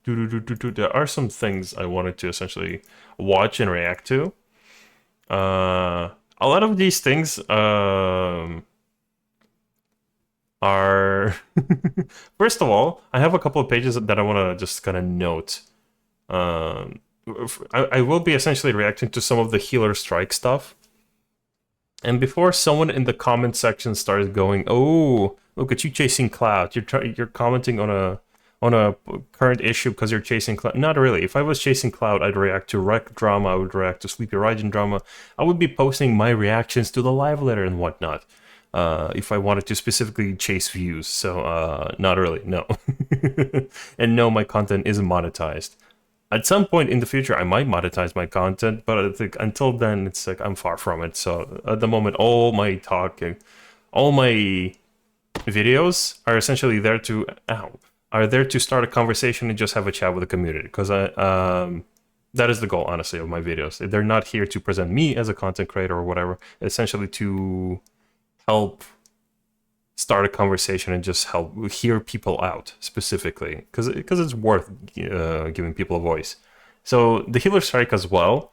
There are some things I wanted to essentially watch and react to. A lot of these things are. First of all, I have a couple of pages that I want to just kind of note. Um, I will be essentially reacting to some of the healer strike stuff. And before someone in the comment section starts going, "Oh, look at you chasing clout. You're commenting on a current issue because you're chasing clout." Not really. If I was chasing clout, I'd react to Wreck drama. I would react to Sleepy Raijin drama. I would be posting my reactions to the live letter and whatnot. If I wanted to specifically chase views. So not really. No. And no, my content isn't monetized. At some point in the future, I might monetize my content, but I think until then, it's like I'm far from it. So at the moment, all my talk, all my videos are essentially there to start a conversation and just have a chat with the community. Because that is the goal, honestly, of my videos. They're not here to present me as a content creator or whatever. Essentially, to help start a conversation and just help hear people out specifically, because it's worth giving people a voice. So the healer strike as well.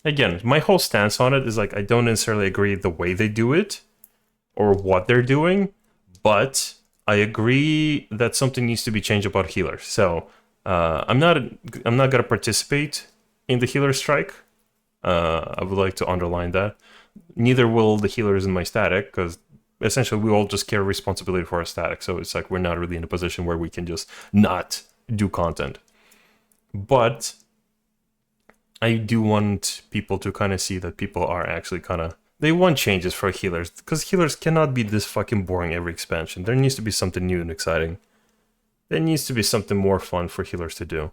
Again, my whole stance on it is like I don't necessarily agree the way they do it or what they're doing, but I agree that something needs to be changed about healers. So I'm not gonna participate in the healer strike. I would like to underline that. Neither will the healers in my static, because essentially we all just carry responsibility for our static. So it's like we're not really in a position where we can just not do content. But I do want people to kind of see that people are actually kind of, they want changes for healers, because healers cannot be this fucking boring every expansion. There needs to be something new and exciting. There needs to be something more fun for healers to do.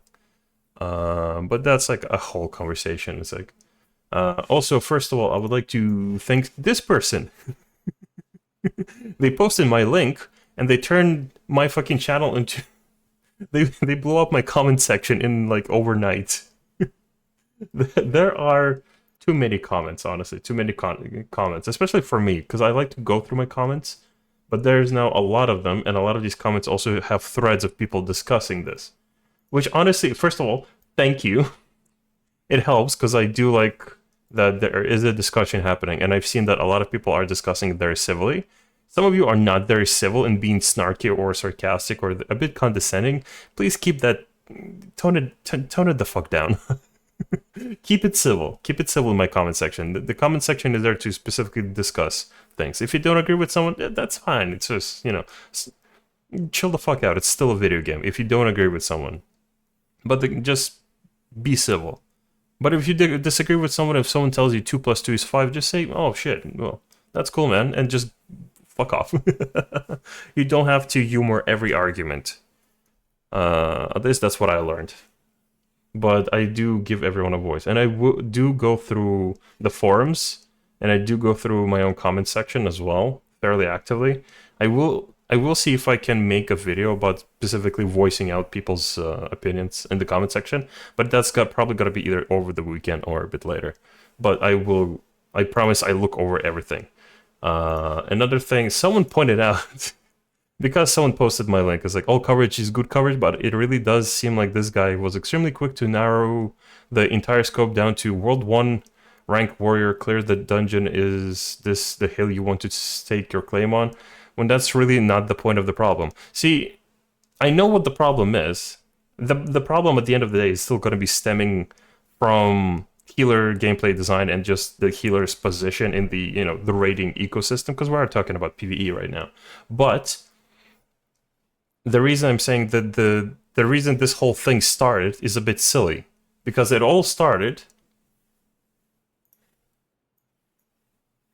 But that's like a whole conversation. It's like, also, first of all, I would like to thank this person. They posted my link and they turned my fucking channel into they blew up my comment section in like overnight. There are too many comments, honestly, too many comments, especially for me, because I like to go through my comments, but there's now a lot of them, and a lot of these comments also have threads of people discussing this, which honestly, first of all, thank you. It helps because I do like that there is a discussion happening, and I've seen that a lot of people are discussing it very civilly. Some of you are not very civil and being snarky or sarcastic or a bit condescending. Please keep that, tone it the fuck down. Keep it civil. Keep it civil in my comment section. The comment section is there to specifically discuss things. If you don't agree with someone, that's fine. It's just, chill the fuck out. It's still a video game if you don't agree with someone. But just be civil. But if you disagree with someone, if someone tells you 2 plus 2 is 5, just say, "Oh shit, well, that's cool, man," and just fuck off. You don't have to humor every argument. At least that's what I learned. But I do give everyone a voice, and I do go through the forums, and I do go through my own comment section as well, fairly actively. I will see if I can make a video about specifically voicing out people's opinions in the comment section, but that's probably got to be either over the weekend or a bit later. But I promise I look over everything. Another thing, someone pointed out, because someone posted my link, it's like, all coverage is good coverage, but it really does seem like this guy was extremely quick to narrow the entire scope down to World 1 rank warrior, clear the dungeon, is this the hill you want to stake your claim on, when that's really not the point of the problem. See, I know what the problem is. The problem at the end of the day is still going to be stemming from healer gameplay design and just the healer's position in the the raiding ecosystem, because we are talking about PvE right now. But the reason I'm saying that the reason this whole thing started is a bit silly, because it all started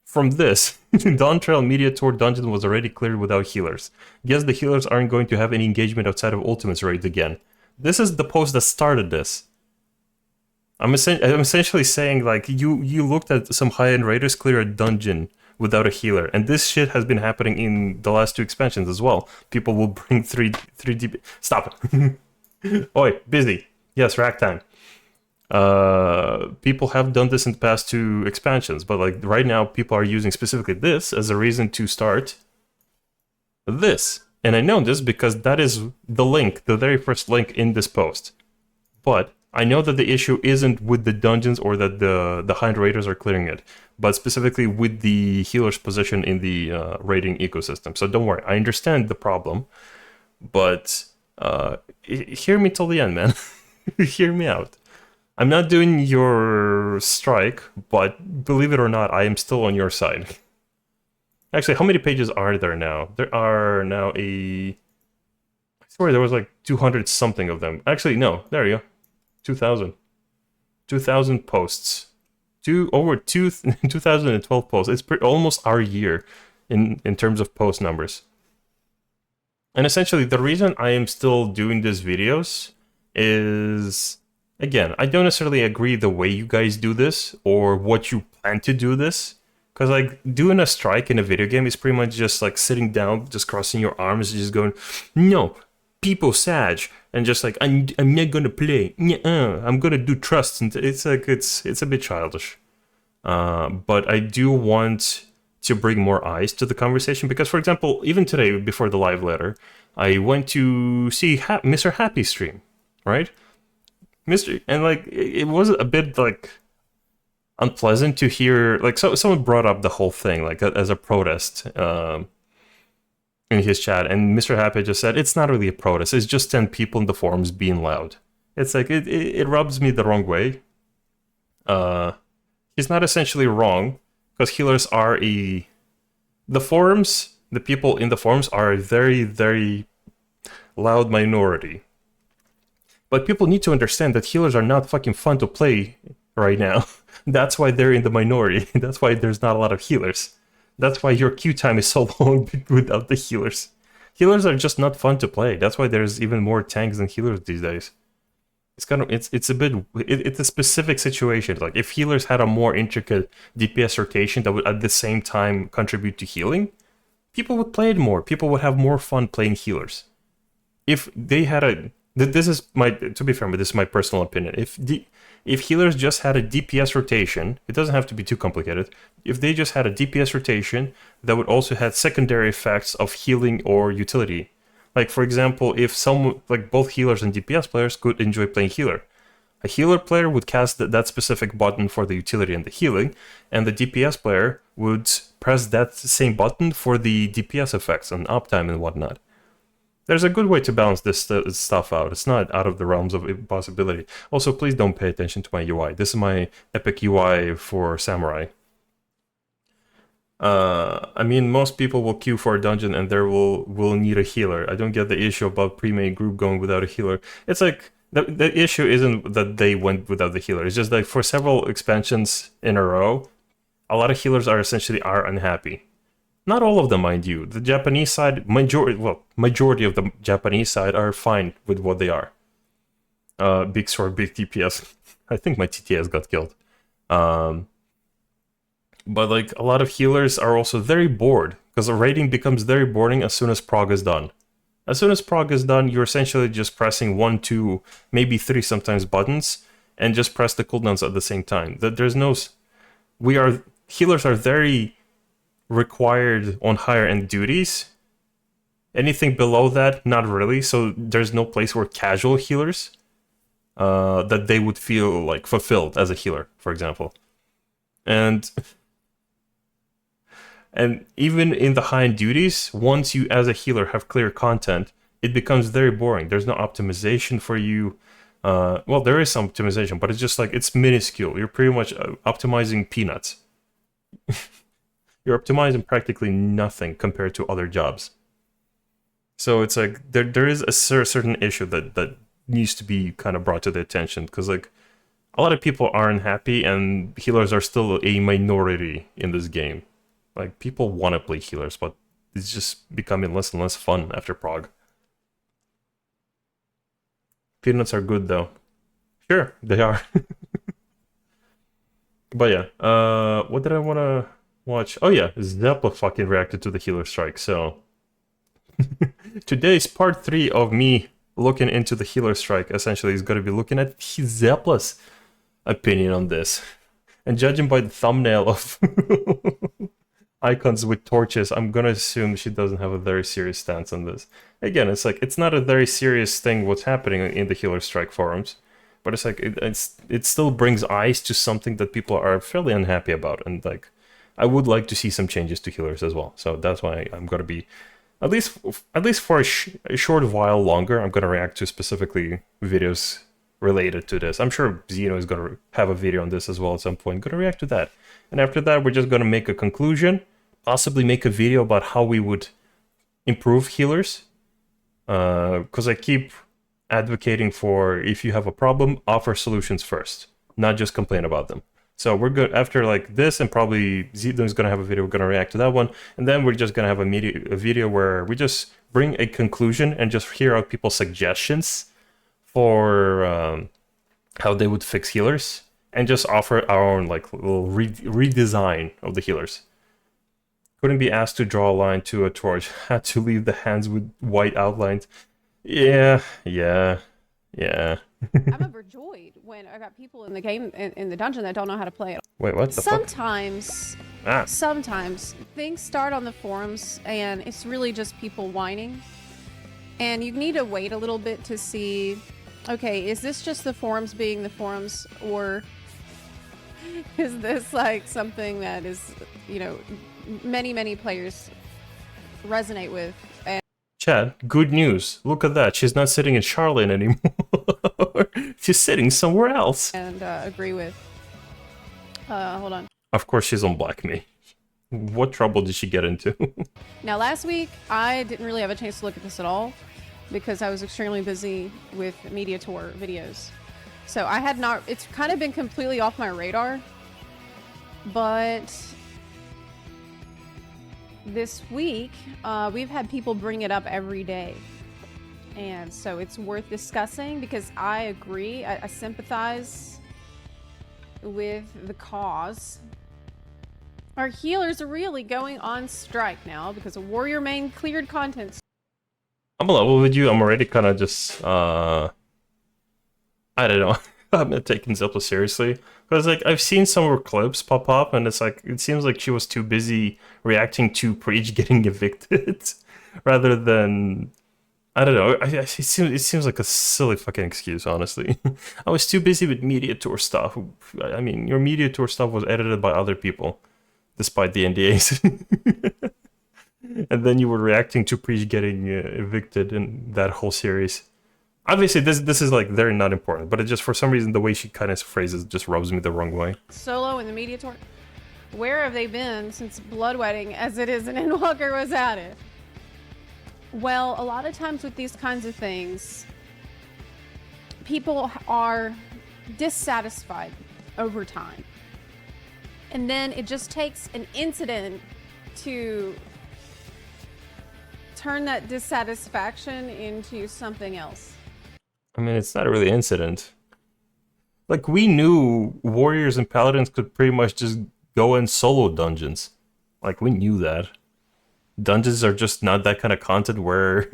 from this. Dawn Trail Media Tour dungeon was already cleared without healers. Guess the healers aren't going to have any engagement outside of Ultimates raids again. This is the post that started this. I'm essentially saying, like, you looked at some high-end raiders clear a dungeon without a healer, and this shit has been happening in the last 2 expansions as well. People will bring 3D... Stop. Oi, busy. Yes, rack time. People have done this in the past 2 expansions, but like right now people are using specifically this as a reason to start this. And I know this because that is the link, the very first link in this post. but I know that the issue isn't with the dungeons or that the high raiders are clearing it, but specifically with the healer's position in the raiding ecosystem. So don't worry, I understand the problem, but hear me till the end, man. Hear me out. I'm not doing your strike, but believe it or not, I am still on your side. Actually, how many pages are there now? There are now I swear there was like 200 something of them. Actually, no, there you go. 2,000. 2,000 posts. Over 2012 posts. It's almost our year in terms of post numbers. And essentially, the reason I am still doing these videos is, again, I don't necessarily agree the way you guys do this or what you plan to do this. Because, like, doing a strike in a video game is pretty much just, like, sitting down, just crossing your arms, just going, no, people sag, and just like, I'm not gonna play, I'm gonna do trust. And it's like, it's a bit childish. But I do want to bring more eyes to the conversation. Because, for example, even today, before the live letter, I went to see Mr. Happy stream, right? And, like, it was a bit, like, unpleasant to hear, like, someone brought up the whole thing like as a protest in his chat, and Mr. Happy just said it's not really a protest, it's just 10 people in the forums being loud. It's like it rubs me the wrong way. He's not essentially wrong, because healers are the people in the forums are a very, very loud minority. But people need to understand that healers are not fucking fun to play right now. That's why they're in the minority. That's why there's not a lot of healers. That's why your queue time is so long without the healers. Healers are just not fun to play. That's why there's even more tanks than healers these days. It's a specific situation. Like, if healers had a more intricate DPS rotation that would at the same time contribute to healing, people would play it more. People would have more fun playing healers. If they had this is to be fair, but this is my personal opinion. If healers just had a DPS rotation, it doesn't have to be too complicated. If they just had a DPS rotation that would also have secondary effects of healing or utility. Like, for example, if both healers and DPS players could enjoy playing healer. A healer player would cast that specific button for the utility and the healing, and the DPS player would press that same button for the DPS effects and uptime and whatnot. There's a good way to balance this stuff out. It's not out of the realms of impossibility. Also, please don't pay attention to my UI. This is my epic UI for Samurai. I mean, most people will queue for a dungeon and there will need a healer. I don't get the issue about pre-made group going without a healer. It's like, the issue isn't that they went without the healer. It's just like for several expansions in a row, a lot of healers are unhappy. Not all of them, mind you. The Japanese side, majority of the Japanese side are fine with what they are. Big sword, big TPS. I think my TTS got killed. But like, a lot of healers are also very bored, because the raiding becomes very boring as soon as prog is done. As soon as prog is done, you're essentially just pressing 1, 2, maybe 3 sometimes buttons, and just press the cooldowns at the same time. Healers are very required on higher end duties. Anything below that, not really. So there's no place where casual healers that they would feel like fulfilled as a healer, for example. And even in the high end duties, once you as a healer have clear content, it becomes very boring. There's no optimization for you. Well, there is some optimization, but it's just like, it's minuscule. You're pretty much optimizing peanuts. You're optimizing practically nothing compared to other jobs. So it's like, there is a certain issue that needs to be kind of brought to the attention, because like, a lot of people aren't happy, and healers are still a minority in this game. Like, people want to play healers, but it's just becoming less and less fun after prog. Peanuts are good though. Sure, they are. But yeah, what did I want to watch? Oh yeah, Zeppla fucking reacted to the healer strike, so... Today's part 3 of me looking into the healer strike essentially is going to be looking at Zepla's opinion on this. And judging by the thumbnail of icons with torches, I'm going to assume she doesn't have a very serious stance on this. Again, it's like, it's not a very serious thing what's happening in the healer strike forums. But it's like it still brings eyes to something that people are fairly unhappy about, and like I would like to see some changes to healers as well. So that's why I'm gonna be at least for a short while longer. I'm gonna react to specifically videos related to this. I'm sure Xeno is gonna have a video on this as well at some point. I'm gonna react to that, and after that, we're just gonna make a conclusion, possibly make a video about how we would improve healers. Because I keep advocating for, if you have a problem, offer solutions first, not just complain about them. So we're good after like this, and probably Zito is gonna have a video. We're gonna react to that one, and then we're just gonna have a video where we just bring a conclusion and just hear out people's suggestions for how they would fix healers, and just offer our own like little redesign of the healers. Couldn't be asked to draw a line to a torch. Had to leave the hands with white outlines. Yeah. I'm overjoyed when I got people in the game, in the dungeon, that don't know how to play it. Wait, what the Sometimes fuck? things start on the forums and it's really just people whining. And you need to wait a little bit to see, okay, is this just the forums being the forums, or is this like something that is, you know, many players resonate with? And Chad, good news. Look at that. She's not sitting in Charlotte anymore. She's sitting somewhere else. And agree with. Hold on. Of course she's on Black Me. What trouble did she get into? Now, last week, I didn't really have a chance to look at this at all because I was extremely busy with media tour videos. So I had not, it's kind of been completely off my radar. But this week, we've had people bring it up every day. And so it's worth discussing because I agree, I sympathize with the cause. Our healers are really going on strike now because a warrior main cleared content. I'm a level with you. I'm already kind of just, I don't know. I'm not taking Zilpa seriously. Because, like, I've seen some of her clips pop up, and it's like, it seems like she was too busy reacting to Preach getting evicted rather than, I don't know. It seems like a silly fucking excuse, honestly. I was too busy with media tour stuff. I mean, your media tour stuff was edited by other people, despite the NDAs. And then you were reacting to Preach getting evicted in that whole series. Obviously, this is like very not important, but it just, for some reason, the way she kind of phrases just rubs me the wrong way. Solo in the media tour. Where have they been since Blood Wedding, as it is in Endwalker, was added? Well, a lot of times with these kinds of things, people are dissatisfied over time. And then it just takes an incident to turn that dissatisfaction into something else. I mean, it's not really incident. Like, we knew warriors and paladins could pretty much just go in solo dungeons. Like, we knew that. Dungeons are just not that kind of content where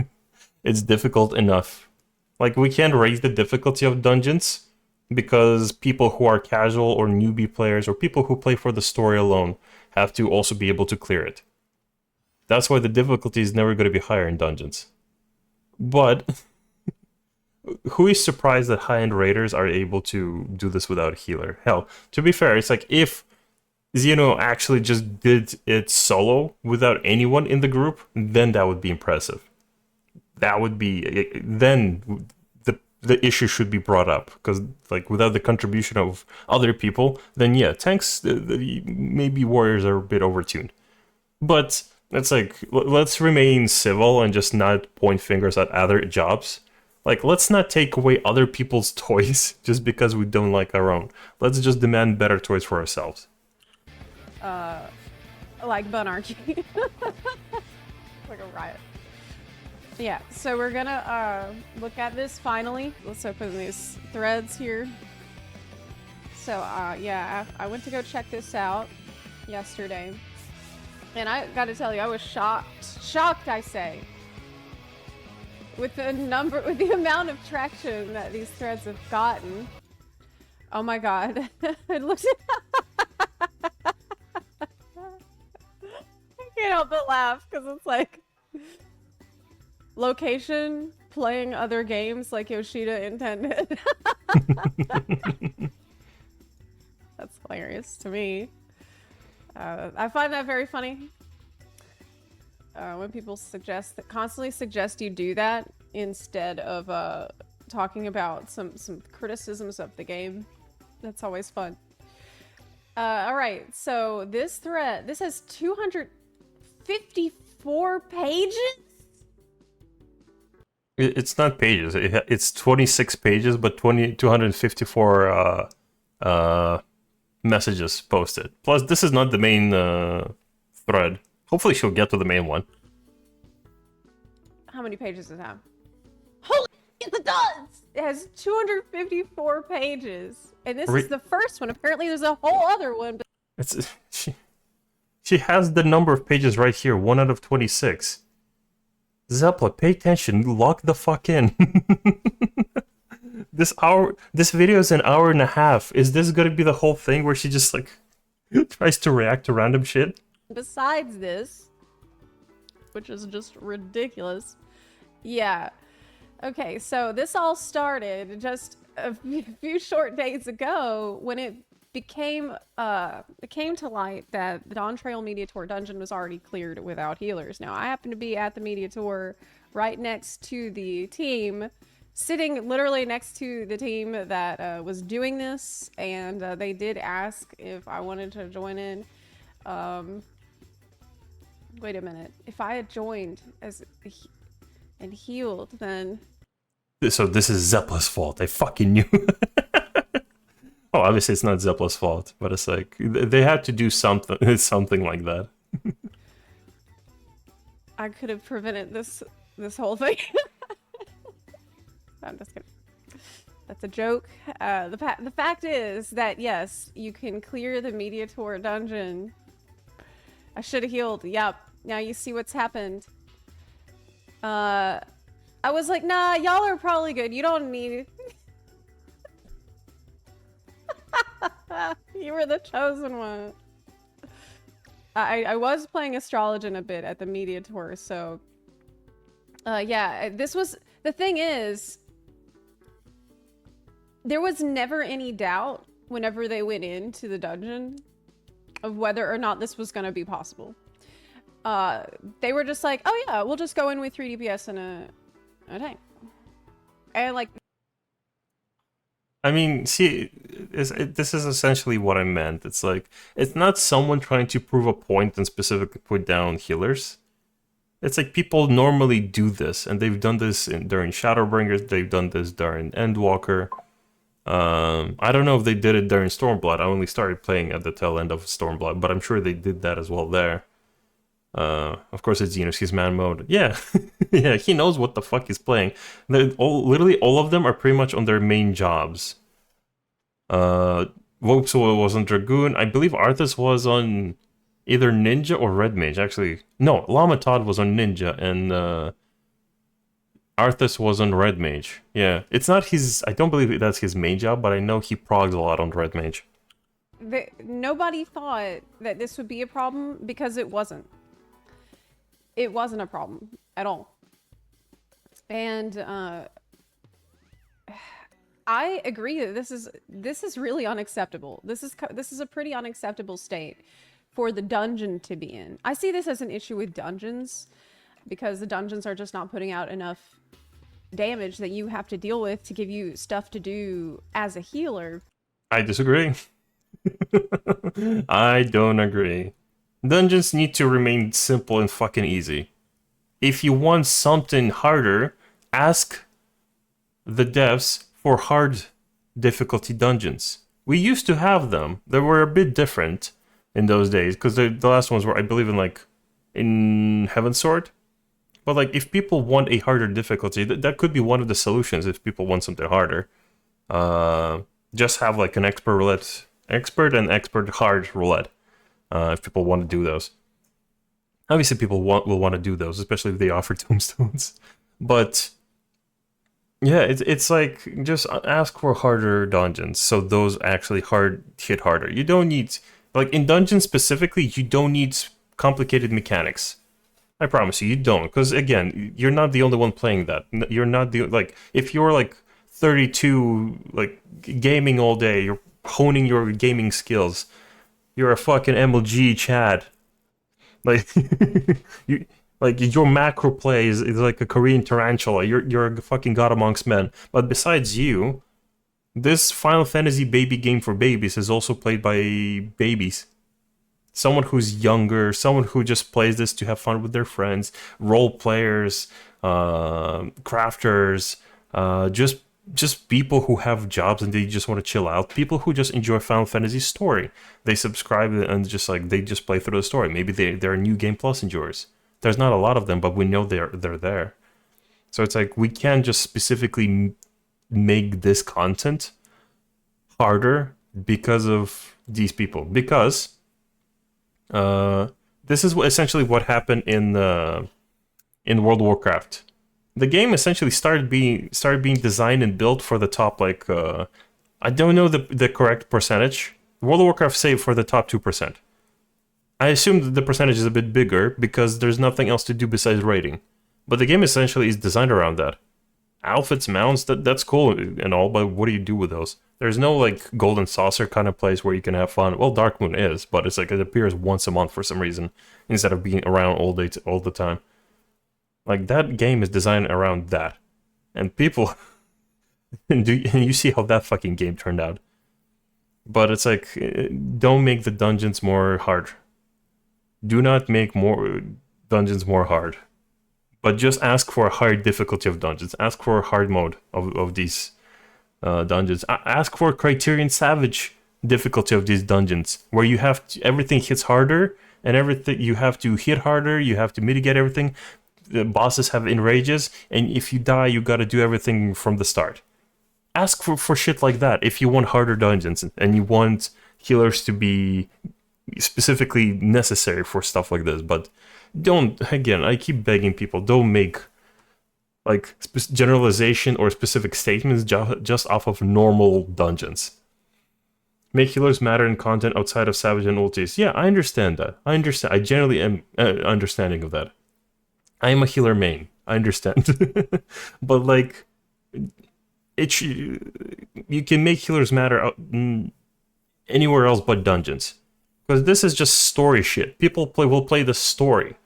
it's difficult enough. Like, we can't raise the difficulty of dungeons because people who are casual or newbie players or people who play for the story alone have to also be able to clear it. That's why the difficulty is never going to be higher in dungeons. But who is surprised that high-end raiders are able to do this without a healer? Hell, to be fair, it's like if Xeno actually just did it solo without anyone in the group, then that would be impressive. That would be, then the issue should be brought up, because like without the contribution of other people, then yeah, tanks, maybe warriors are a bit overtuned. But it's like, let's remain civil and just not point fingers at other jobs. Like, let's not take away other people's toys just because we don't like our own. Let's just demand better toys for ourselves. Like Bunarchy. Like a riot. Yeah, so we're gonna look at this finally. Let's open these threads here. So yeah, I went to go check this out yesterday. And I gotta tell you, I was shocked I say, with the amount of traction that these threads have gotten. Oh my god. It looks I can't help but laugh because it's like location playing other games like Yoshida intended. That's hilarious to me. I find that very funny. When people constantly suggest you do that instead of talking about some criticisms of the game. That's always fun. All right, so this has 254 pages. It's not pages. It's 26 pages, but 254 messages posted. Plus, this is not the main thread. Hopefully, she'll get to the main one. How many pages does it have? Holy shit, it does! It has 254 pages. And this is the first one. Apparently, there's a whole other one. But she has the number of pages right here. 1 out of 26. Zeppla, pay attention. Lock the fuck in. This video is an hour and a half. Is this gonna be the whole thing where she just like tries to react to random shit? Besides this, which is just ridiculous. Yeah. Okay, so this all started just a few short days ago when it came to light that the Dawn Trail Media Tour dungeon was already cleared without healers. Now, I happen to be at the Media Tour right next to the team, sitting literally next to the team that was doing this, and they did ask if I wanted to join in. Wait a minute. If I had joined and healed, then... So this is Zepla's fault. I fucking knew. Oh, obviously it's not Zepla's fault, but it's like they had to do something like that. I could have prevented this whole thing. I'm just kidding. That's a joke. The fact is that yes, you can clear the Media Tour dungeon. I should have healed. Yep. Now you see what's happened. I was like, nah, y'all are probably good. You don't need it. You were the chosen one. I was playing Astrologian a bit at the Media Tour, so... yeah, this was... The thing is... There was never any doubt whenever they went into the dungeon of whether or not this was going to be possible. They were just like, oh yeah, we'll just go in with 3 DPS and a tank. And like... I mean, see, this is essentially what I meant. It's like, it's not someone trying to prove a point and specifically put down healers. It's like people normally do this, and they've done this during Shadowbringers, they've done this during Endwalker. I don't know if they did it during Stormblood. I only started playing at the tail end of Stormblood, but I'm sure they did that as well there. Of course it's Xeno's man mode. Yeah, yeah, he knows what the fuck he's playing. Literally all of them are pretty much on their main jobs. Vopsel was on Dragoon. I believe Arthas was on either Ninja or Red Mage, actually. No, Lama Todd was on Ninja, and Arthas was on Red Mage. Yeah, it's not his... I don't believe that's his main job, but I know he progs a lot on Red Mage. Nobody thought that this would be a problem because it wasn't. It wasn't a problem at all. And I agree that this is really unacceptable. This is a pretty unacceptable state for the dungeon to be in. I see this as an issue with dungeons because the dungeons are just not putting out enough damage that you have to deal with to give you stuff to do as a healer. I disagree. I don't agree. Dungeons need to remain simple and fucking easy. If you want something harder, ask the devs for hard difficulty dungeons. We used to have them. They were a bit different in those days, because the last ones were, I believe, in Heaven's Sword. But like, if people want a harder difficulty, that could be one of the solutions if people want something harder. Just have like an expert and expert hard roulette. If people want to do those. Obviously people will want to do those, especially if they offer tombstones. But yeah, it's like, just ask for harder dungeons, so those actually hit harder. You don't need, like in dungeons specifically, you don't need complicated mechanics. I promise you, you don't. Because again, you're not the only one playing that. You're not the, like, if you're like 32, like gaming all day. You're honing your gaming skills. You're a fucking MLG Chad. Like you, like your macro play is like a Korean tarantula. You're a fucking god amongst men. But besides you, this Final Fantasy baby game for babies is also played by babies. Someone who's younger, someone who just plays this to have fun with their friends, role players, crafters, just people who have jobs and they just want to chill out. People who just enjoy Final Fantasy story. They subscribe and just like they just play through the story. Maybe they're New Game Plus enjoyers. There's not a lot of them, but we know they're there. So it's like we can't just specifically make this content harder because of these people. Because this is essentially what happened in World of Warcraft. The game essentially started being designed and built for the top, like I don't know the correct percentage. World of Warcraft saved for the top 2%. I assume that the percentage is a bit bigger because there's nothing else to do besides raiding. But the game essentially is designed around that. Outfits, mounts, that's cool and all, but what do you do with those? There's no like golden saucer kind of place where you can have fun. Well, Dark Moon is, but it's like it appears once a month for some reason instead of being around all the time. Like that game is designed around that, and people, and you see how that fucking game turned out. But it's like, don't make the dungeons more hard. Do not make more dungeons more hard. But just ask for a higher difficulty of dungeons. Ask for a hard mode of these dungeons. Ask for Criterion Savage difficulty of these dungeons, where you have to, everything hits harder, and everything you have to hit harder. You have to mitigate everything. The bosses have enrages, and if you die, you got to do everything from the start. Ask for shit like that if you want harder dungeons and you want healers to be specifically necessary for stuff like this, but don't, again, I keep begging people, don't make like generalization or specific statements just off of normal dungeons. Make healers matter in content outside of Savage and ultis. Yeah, I understand that. I generally am understanding of that. I am a healer main. I understand. But like, you can make healers matter anywhere else but dungeons. Because this is just story shit. People will play the story.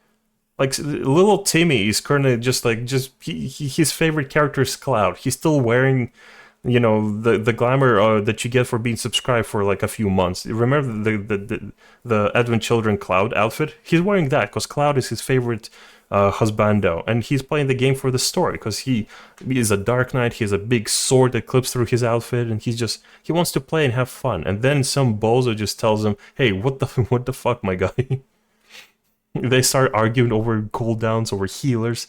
Like little Timmy is currently his favorite character is Cloud. He's still wearing, the glamour that you get for being subscribed for like a few months. Remember the Advent Children Cloud outfit? He's wearing that because Cloud is his favorite husbando, and he's playing the game for the story because he is a Dark Knight. He has a big sword that clips through his outfit, and he wants to play and have fun. And then some bozo just tells him, "Hey, what the fuck, my guy?" They start arguing over cooldowns, over healers.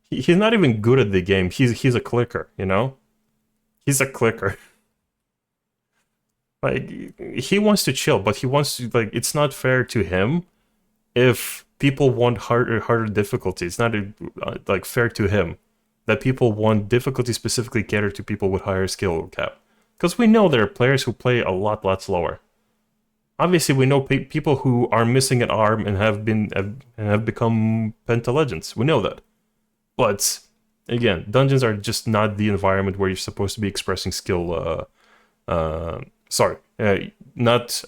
He's not even good at the game. He's a clicker, He's a clicker. Like, he wants to chill, but he wants to, like, it's not fair to him if people want harder difficulty. It's not like fair to him that people want difficulty specifically catered to people with higher skill cap. Because we know there are players who play a lot slower. Obviously, we know people who are missing an arm and have become Penta Legends. We know that. But again, dungeons are just not the environment where you're supposed to be expressing skill. Not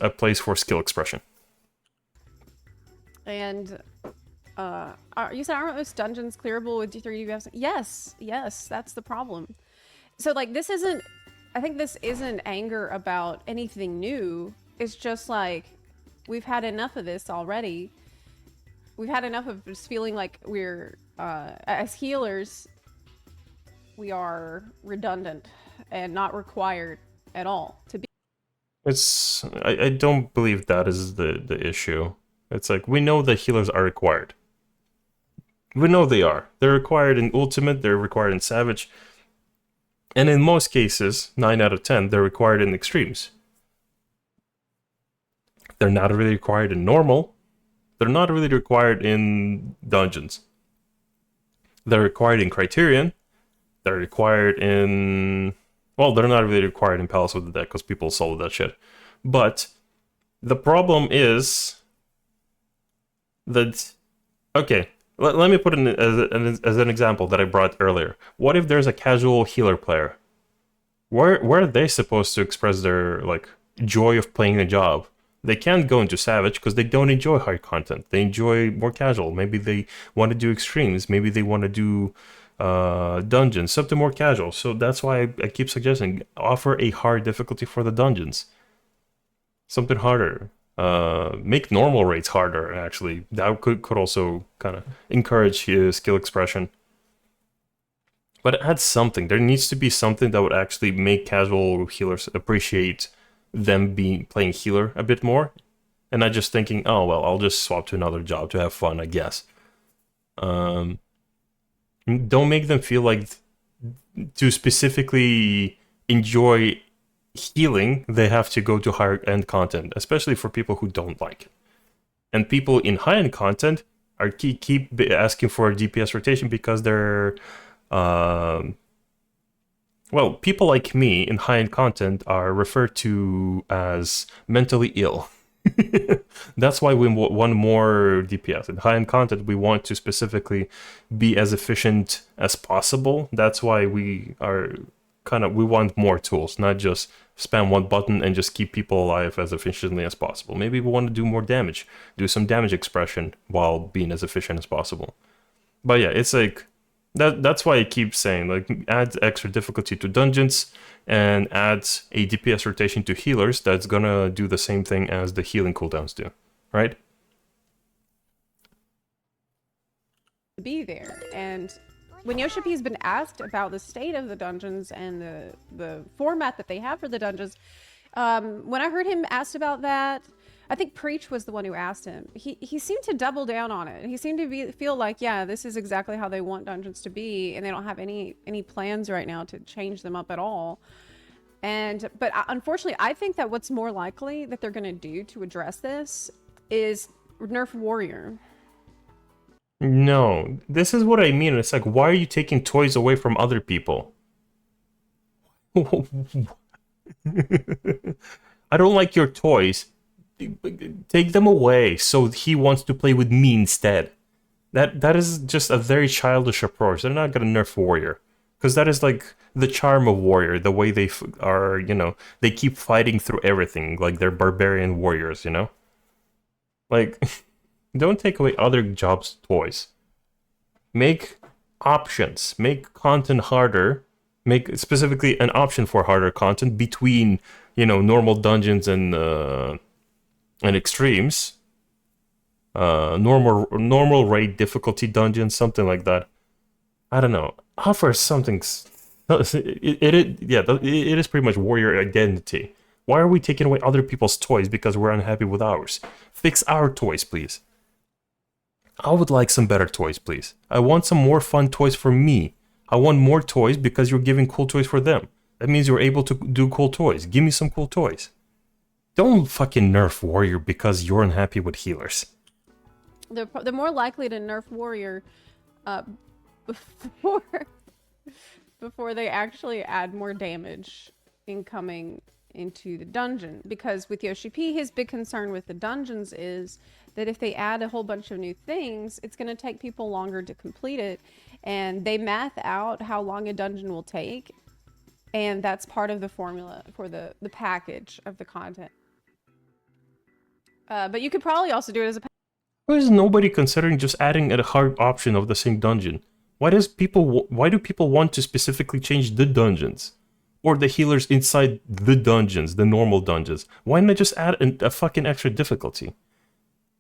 a place for skill expression. And you said aren't most dungeons clearable with D3 UFs? Yes, that's the problem. So like I think this isn't anger about anything new. It's just like we've had enough of this already. We've had enough of just feeling like we're as healers we are redundant and not required at all to be. I don't believe that is the issue. It's like, we know that healers are required. We know they are. They're required in Ultimate, they're required in Savage. And in most cases, 9 out of 10, they're required in Extremes. They're not really required in Normal. They're not really required in Dungeons. They're required in Criterion. They're required in... Well, they're not really required in Palace of the Dead because people solo that shit. But the problem is that, okay, Let me put it as an example that I brought earlier. What if there's a casual healer player? Where are they supposed to express their like joy of playing the job? They can't go into Savage because they don't enjoy hard content. They enjoy more casual. Maybe they want to do extremes. Maybe they want to do dungeons, something more casual. So that's why I keep suggesting offer a hard difficulty for the dungeons. Something harder. Make normal rates harder, actually. That could also kind of encourage skill expression. But add something. There needs to be something that would actually make casual healers appreciate them being playing healer a bit more. And not just thinking, oh, well, I'll just swap to another job to have fun, I guess. Don't make them feel like to specifically enjoy healing, they have to go to higher end content, especially for people who don't like it. And people in high end content are keep asking for a DPS rotation because they're well, people like me in high end content are referred to as mentally ill. That's why we want more DPS. In high end content, we want to specifically be as efficient as possible. That's why we are we want more tools, not just spam one button and just keep people alive as efficiently as possible. Maybe we want to do more damage, do some damage expression while being as efficient as possible. But yeah, it's like that's why I keep saying, like, add extra difficulty to dungeons and add a DPS rotation to healers that's gonna do the same thing as the healing cooldowns do, right? Be there. And when Yoshi has been asked about the state of the dungeons and the format that they have for the dungeons, when I heard him asked about that, I think Preach was the one who asked him. He seemed to double down on it. He seemed to feel like, yeah, this is exactly how they want dungeons to be, and they don't have any plans right now to change them up at all. But unfortunately, I think that what's more likely that they're going to do to address this is nerf Warrior. No, this is what I mean. It's like, why are you taking toys away from other people? I don't like your toys. Take them away so he wants to play with me instead. That is just a very childish approach. They're not gonna nerf Warrior, because that is like the charm of Warrior, the way they are, you know, they keep fighting through everything, like they're barbarian warriors, you know? Like, don't take away other jobs' toys. Make options, make content harder, make specifically an option for harder content between, you know, normal dungeons and extremes, normal raid difficulty dungeons, something like that. I don't know. Offer something. It is pretty much warrior identity. Why are we taking away other people's toys because we're unhappy with ours? Fix our toys, please. I would like some better toys, please. I want some more fun toys for me. I want more toys because you're giving cool toys for them. That means you're able to do cool toys. Give me some cool toys. Don't fucking nerf Warrior because you're unhappy with healers. They're more likely to nerf Warrior before they actually add more damage incoming into the dungeon. Because with Yoshi P, his big concern with the dungeons is that if they add a whole bunch of new things, it's going to take people longer to complete it. And they math out how long a dungeon will take. And that's part of the formula for the package of the content. But you could probably also do it as a... Why is nobody considering just adding a hard option of the same dungeon? Why do people want to specifically change the dungeons? Or the healers inside the dungeons, the normal dungeons? Why not just add a fucking extra difficulty?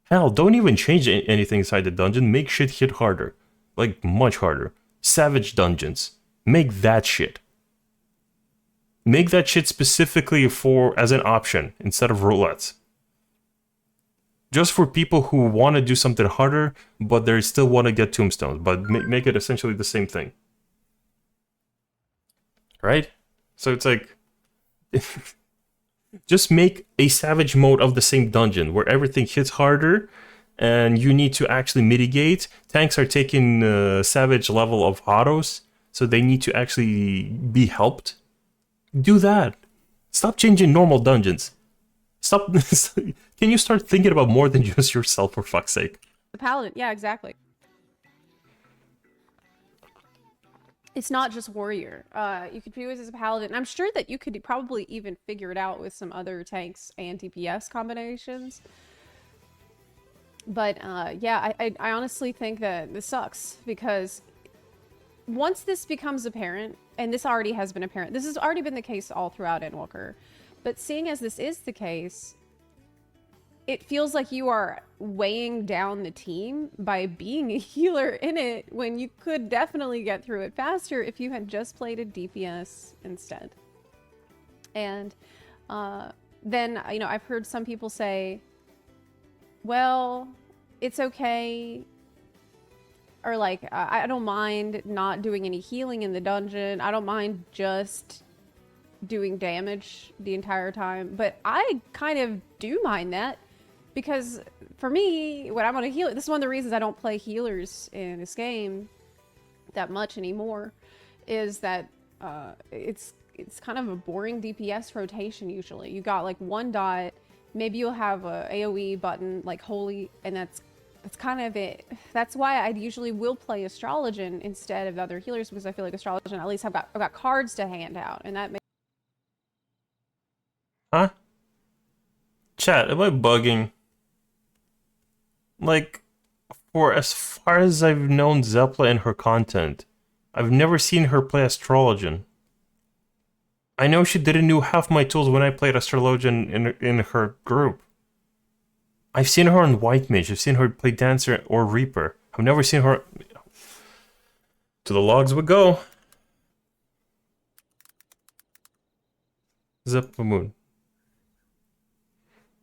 Hell, don't even change anything inside the dungeon. Make shit hit harder. Like, much harder. Savage dungeons. Make that shit. Make that shit specifically as an option instead of roulettes. Just for people who want to do something harder, but they still want to get tombstones. But make it essentially the same thing. Right? So it's like... just make a savage mode of the same dungeon where everything hits harder and you need to actually mitigate. Tanks are taking savage level of autos, so they need to actually be helped. Do that. Stop changing normal dungeons. Stop. Can you start thinking about more than just yourself, for fuck's sake? The paladin, yeah, exactly. It's not just warrior. You could do it as a paladin. I'm sure that you could probably even figure it out with some other tanks and DPS combinations. But yeah, I honestly think that this sucks because once this becomes apparent, and this already has been apparent, this has already been the case all throughout Endwalker, but seeing as this is the case, it feels like you are weighing down the team by being a healer in it when you could definitely get through it faster if you had just played a DPS instead. And then, you know, I've heard some people say, well, it's okay, or like, I don't mind not doing any healing in the dungeon. I don't mind just doing damage the entire time. But I kind of do mind that because for me, when I'm on a healer, this is one of the reasons I don't play healers in this game that much anymore, is that it's kind of a boring DPS rotation usually. You got like one dot, maybe you'll have a AoE button like holy, and that's kind of it. That's why I usually will play Astrologian instead of other healers, because I feel like Astrologian at least I've got cards to hand out, and that makes. Huh? Chat, am I bugging? Like, for as far as I've known Zepla and her content, I've never seen her play Astrologian. I know she didn't know half my tools when I played Astrologian in her group. I've seen her on White Mage, I've seen her play Dancer or Reaper. I've never seen her... To the logs we go. Zepla Moon.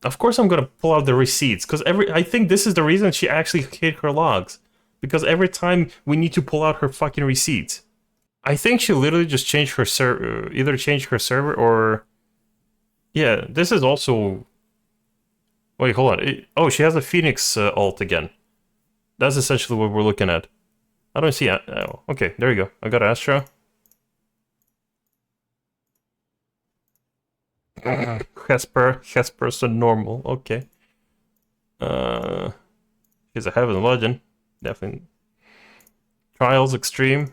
Of course I'm gonna pull out the receipts, because I think this is the reason she actually hid her logs. Because every time we need to pull out her fucking receipts. I think she literally just changed her server, either changed her server or... Yeah, this is also... Wait, hold on. Oh, she has a Phoenix ult again. That's essentially what we're looking at. I don't see... Oh, okay, there you go. I got Astra. Hesper's a normal, okay. She's a Heaven Legend, definitely. Trials Extreme.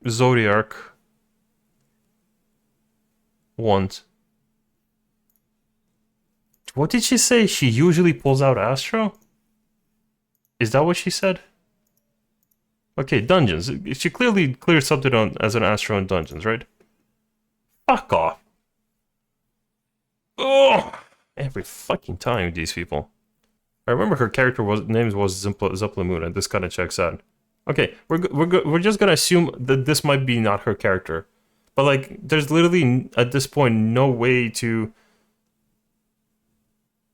Zodiac. Want. What did she say? She usually pulls out Astro? Is that what she said? Okay, dungeons. She clearly cleared something on as an Astro in dungeons, right? Fuck off. Oh, every fucking time, these people. I remember her character name was Zepla Moon, and this kind of checks out. Okay, we're just gonna assume that this might be not her character, but like, there's literally at this point no way to.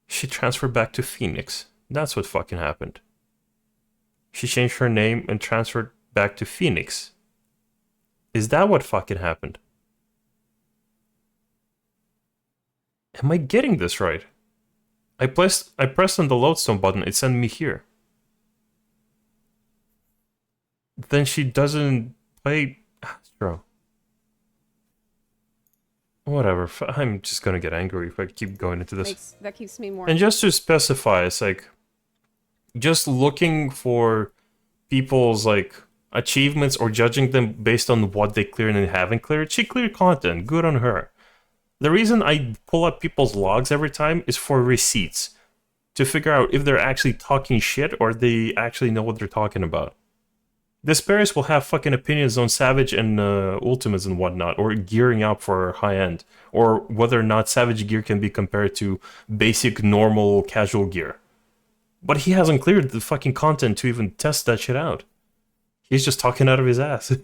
She transferred back to Phoenix. That's what fucking happened. She changed her name and transferred back to Phoenix. Is that what fucking happened? Am I getting this right? I pressed on the lodestone button, it sent me here. Then she doesn't play Astro. Whatever, I'm just gonna get angry if I keep going into this. That keeps me more. And just to specify, it's like, just looking for people's like achievements or judging them based on what they cleared and haven't cleared. She cleared content, good on her. The reason I pull up people's logs every time is for receipts, to figure out if they're actually talking shit or they actually know what they're talking about. Despairs will have fucking opinions on Savage and Ultimates and whatnot, or gearing up for high end, or whether or not Savage gear can be compared to basic, normal, casual gear. But he hasn't cleared the fucking content to even test that shit out. He's just talking out of his ass.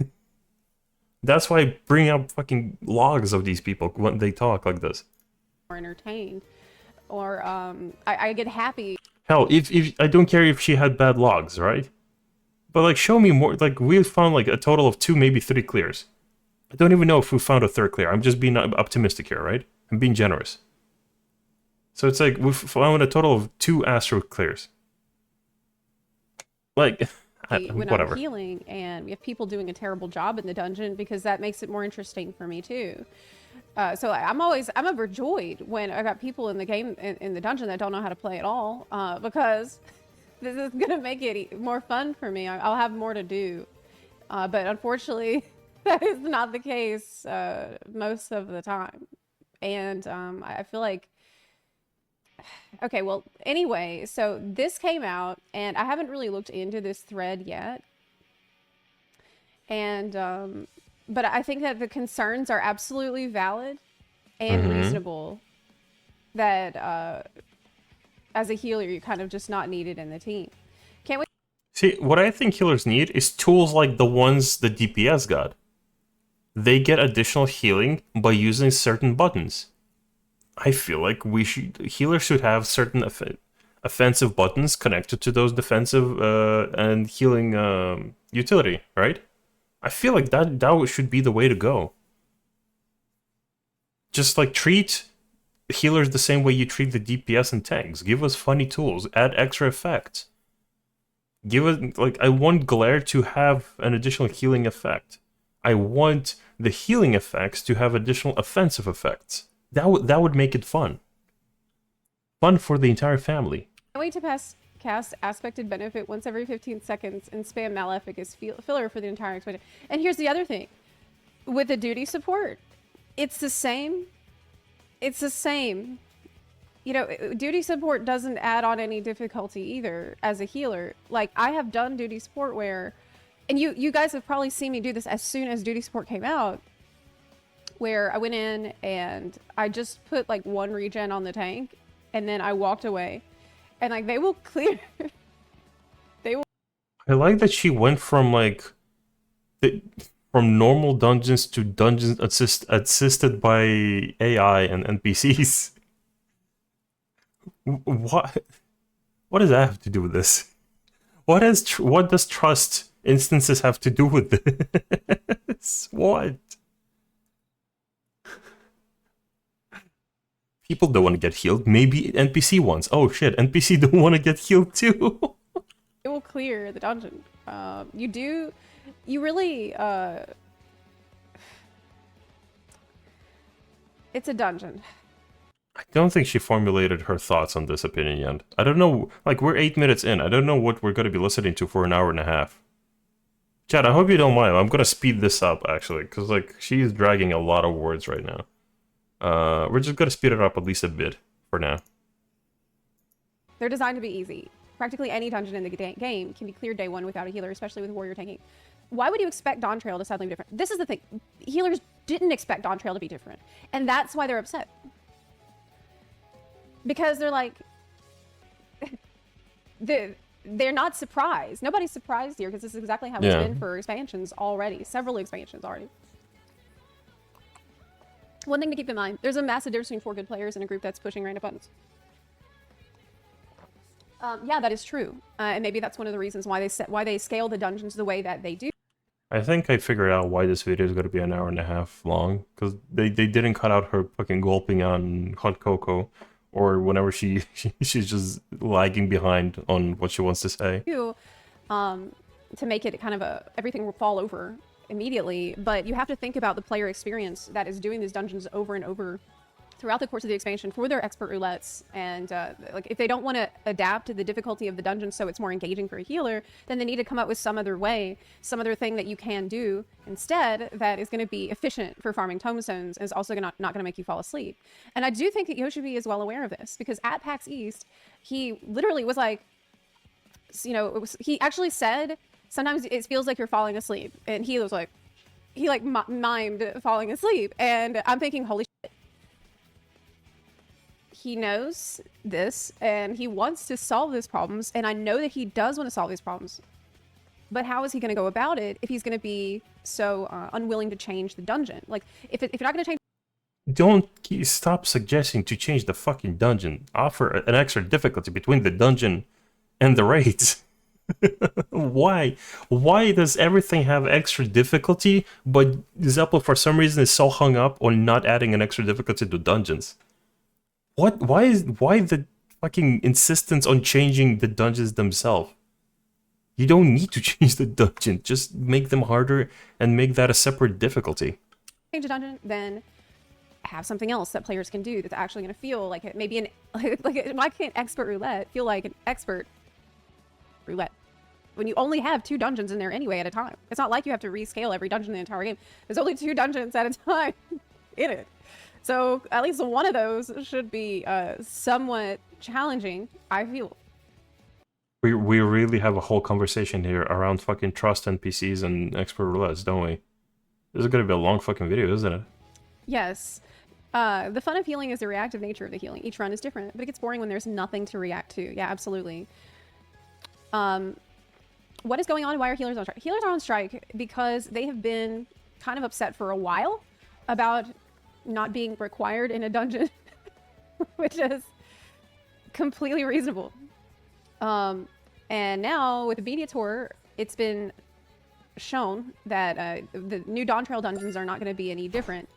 That's why I bring up fucking logs of these people when they talk like this. Or entertained, or I get happy. Hell, if I don't care if she had bad logs, right? But like, show me more. Like, we found like a total of 2, maybe 3 clears. I don't even know if we found a 3rd clear. I'm just being optimistic here, right? I'm being generous. So it's like, we've found a total of 2 Astro clears. Like, when whatever. I'm healing, and we have people doing a terrible job in the dungeon, because that makes it more interesting for me too. So I'm overjoyed when I got people in the game, in the dungeon, that don't know how to play at all, because this is gonna make it more fun for me. I'll have more to do. But unfortunately, that is not the case most of the time. And I feel like, okay, well, anyway, so this came out, and I haven't really looked into this thread yet. And, but I think that the concerns are absolutely valid and reasonable. That as a healer, you're kind of just not needed in the team. Can't we? See, what I think healers need is tools like the ones the DPS got. They get additional healing by using certain buttons. I feel like healers should have certain offensive buttons connected to those defensive and healing utility, right? I feel like that should be the way to go. Just like treat healers the same way you treat the DPS and tanks. Give us funny tools, add extra effects. Give us, like, I want glare to have an additional healing effect. I want the healing effects to have additional offensive effects. That would make it fun. Fun for the entire family. Can't wait to cast Aspected Benefit once every 15 seconds and spam Malefic as filler for the entire expansion. And here's the other thing. With the duty support, it's the same. It's the same. You know, duty support doesn't add on any difficulty either as a healer. Like, I have done duty support where, and you guys have probably seen me do this as soon as duty support came out, where I went in and I just put like one regen on the tank and then I walked away. And like, they will clear. They will. I like that she went from like from normal dungeons to dungeons assisted by AI and NPCs. What does that have to do with this? What does trust instances have to do with this? What? People don't want to get healed. Maybe NPC ones. Oh shit, NPC don't want to get healed too. It will clear the dungeon. You really, it's a dungeon. I don't think she formulated her thoughts on this opinion yet. I don't know, like, we're 8 minutes in. I don't know what we're going to be listening to for an hour and a half. Chad, I hope you don't mind. I'm going to speed this up, actually, because, like, she's dragging a lot of words right now. We're just going to speed it up at least a bit for now. They're designed to be easy. Practically any dungeon in the game can be cleared day one without a healer, especially with warrior tanking. Why would you expect Dawn Trail to suddenly be different? This is the thing. Healers didn't expect Dawn Trail to be different. And that's why they're upset. Because they're like, they're not surprised. Nobody's surprised here because this is exactly how it's been for expansions already. Several expansions already. One thing to keep in mind, there's a massive difference between 4 good players and a group that's pushing random buttons. Yeah, that is true. And maybe that's one of the reasons why they scale the dungeons the way that they do. I think I figured out why this video is going to be an hour and a half long. Because they didn't cut out her fucking gulping on hot cocoa. Or whenever she's just lagging behind on what she wants to say. To make it kind of everything will fall over immediately, but you have to think about the player experience that is doing these dungeons over and over throughout the course of the expansion for their expert roulettes. And like, if they don't want to adapt to the difficulty of the dungeon so it's more engaging for a healer, then they need to come up with some other way, some other thing that you can do instead that is going to be efficient for farming tomestones and is also not going to make you fall asleep. And I do think that Yoshibi is well aware of this, because at PAX East, he literally was like, you know, he actually said, sometimes it feels like you're falling asleep. And he was like, he like mimed falling asleep. And I'm thinking, holy shit. He knows this and he wants to solve these problems. And I know that he does want to solve these problems. But how is he going to go about it if he's going to be so unwilling to change the dungeon? Like, if you're not going to change... Don't stop suggesting to change the fucking dungeon. Offer an extra difficulty between the dungeon and the raids. Why? Why does everything have extra difficulty, but Zeppel for some reason is so hung up on not adding an extra difficulty to dungeons? What? Why the fucking insistence on changing the dungeons themselves? You don't need to change the dungeon. Just make them harder and make that a separate difficulty. Change a dungeon, then have something else that players can do that's actually going to feel like it. Maybe why can't expert roulette feel like an expert roulette. When you only have 2 dungeons in there anyway at a time. It's not like you have to rescale every dungeon in the entire game. There's only 2 dungeons at a time in it. So at least one of those should be somewhat challenging, I feel. We really have a whole conversation here around fucking trust NPCs and expert roulettes, don't we? This is gonna be a long fucking video, isn't it? Yes. The fun of healing is the reactive nature of the healing. Each run is different, but it gets boring when there's nothing to react to. Yeah, absolutely. What is going on? Why are healers on strike? Healers are on strike because they have been kind of upset for a while about not being required in a dungeon, which is completely reasonable. And now with the Mediator, it's been shown that the new Dawn Trail dungeons are not going to be any different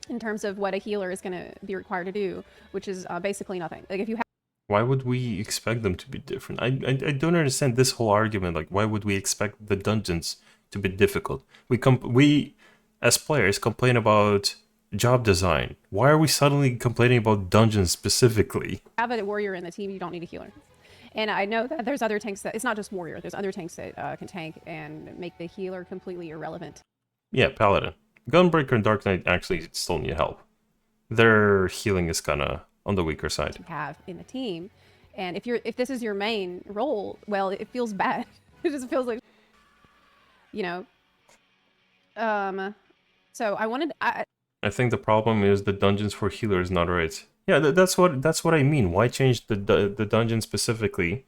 in terms of what a healer is going to be required to do, which is basically nothing. Like if you have Why would we expect them to be different? I don't understand this whole argument. Like, why would we expect the dungeons to be difficult? We as players complain about job design. Why are we suddenly complaining about dungeons specifically? have a warrior in the team, you don't need a healer. And I know that there's other tanks that, it's not just warrior, there's other tanks that can tank and make the healer completely irrelevant. Yeah, Paladin. Gunbreaker and Dark Knight actually still need help. Their healing is kind of on the weaker side. You have in the team. And if this is your main role, well, it feels bad. It just feels like, you know. So I think the problem is the dungeons for healers not right. Yeah, that's what I mean. Why change the dungeon specifically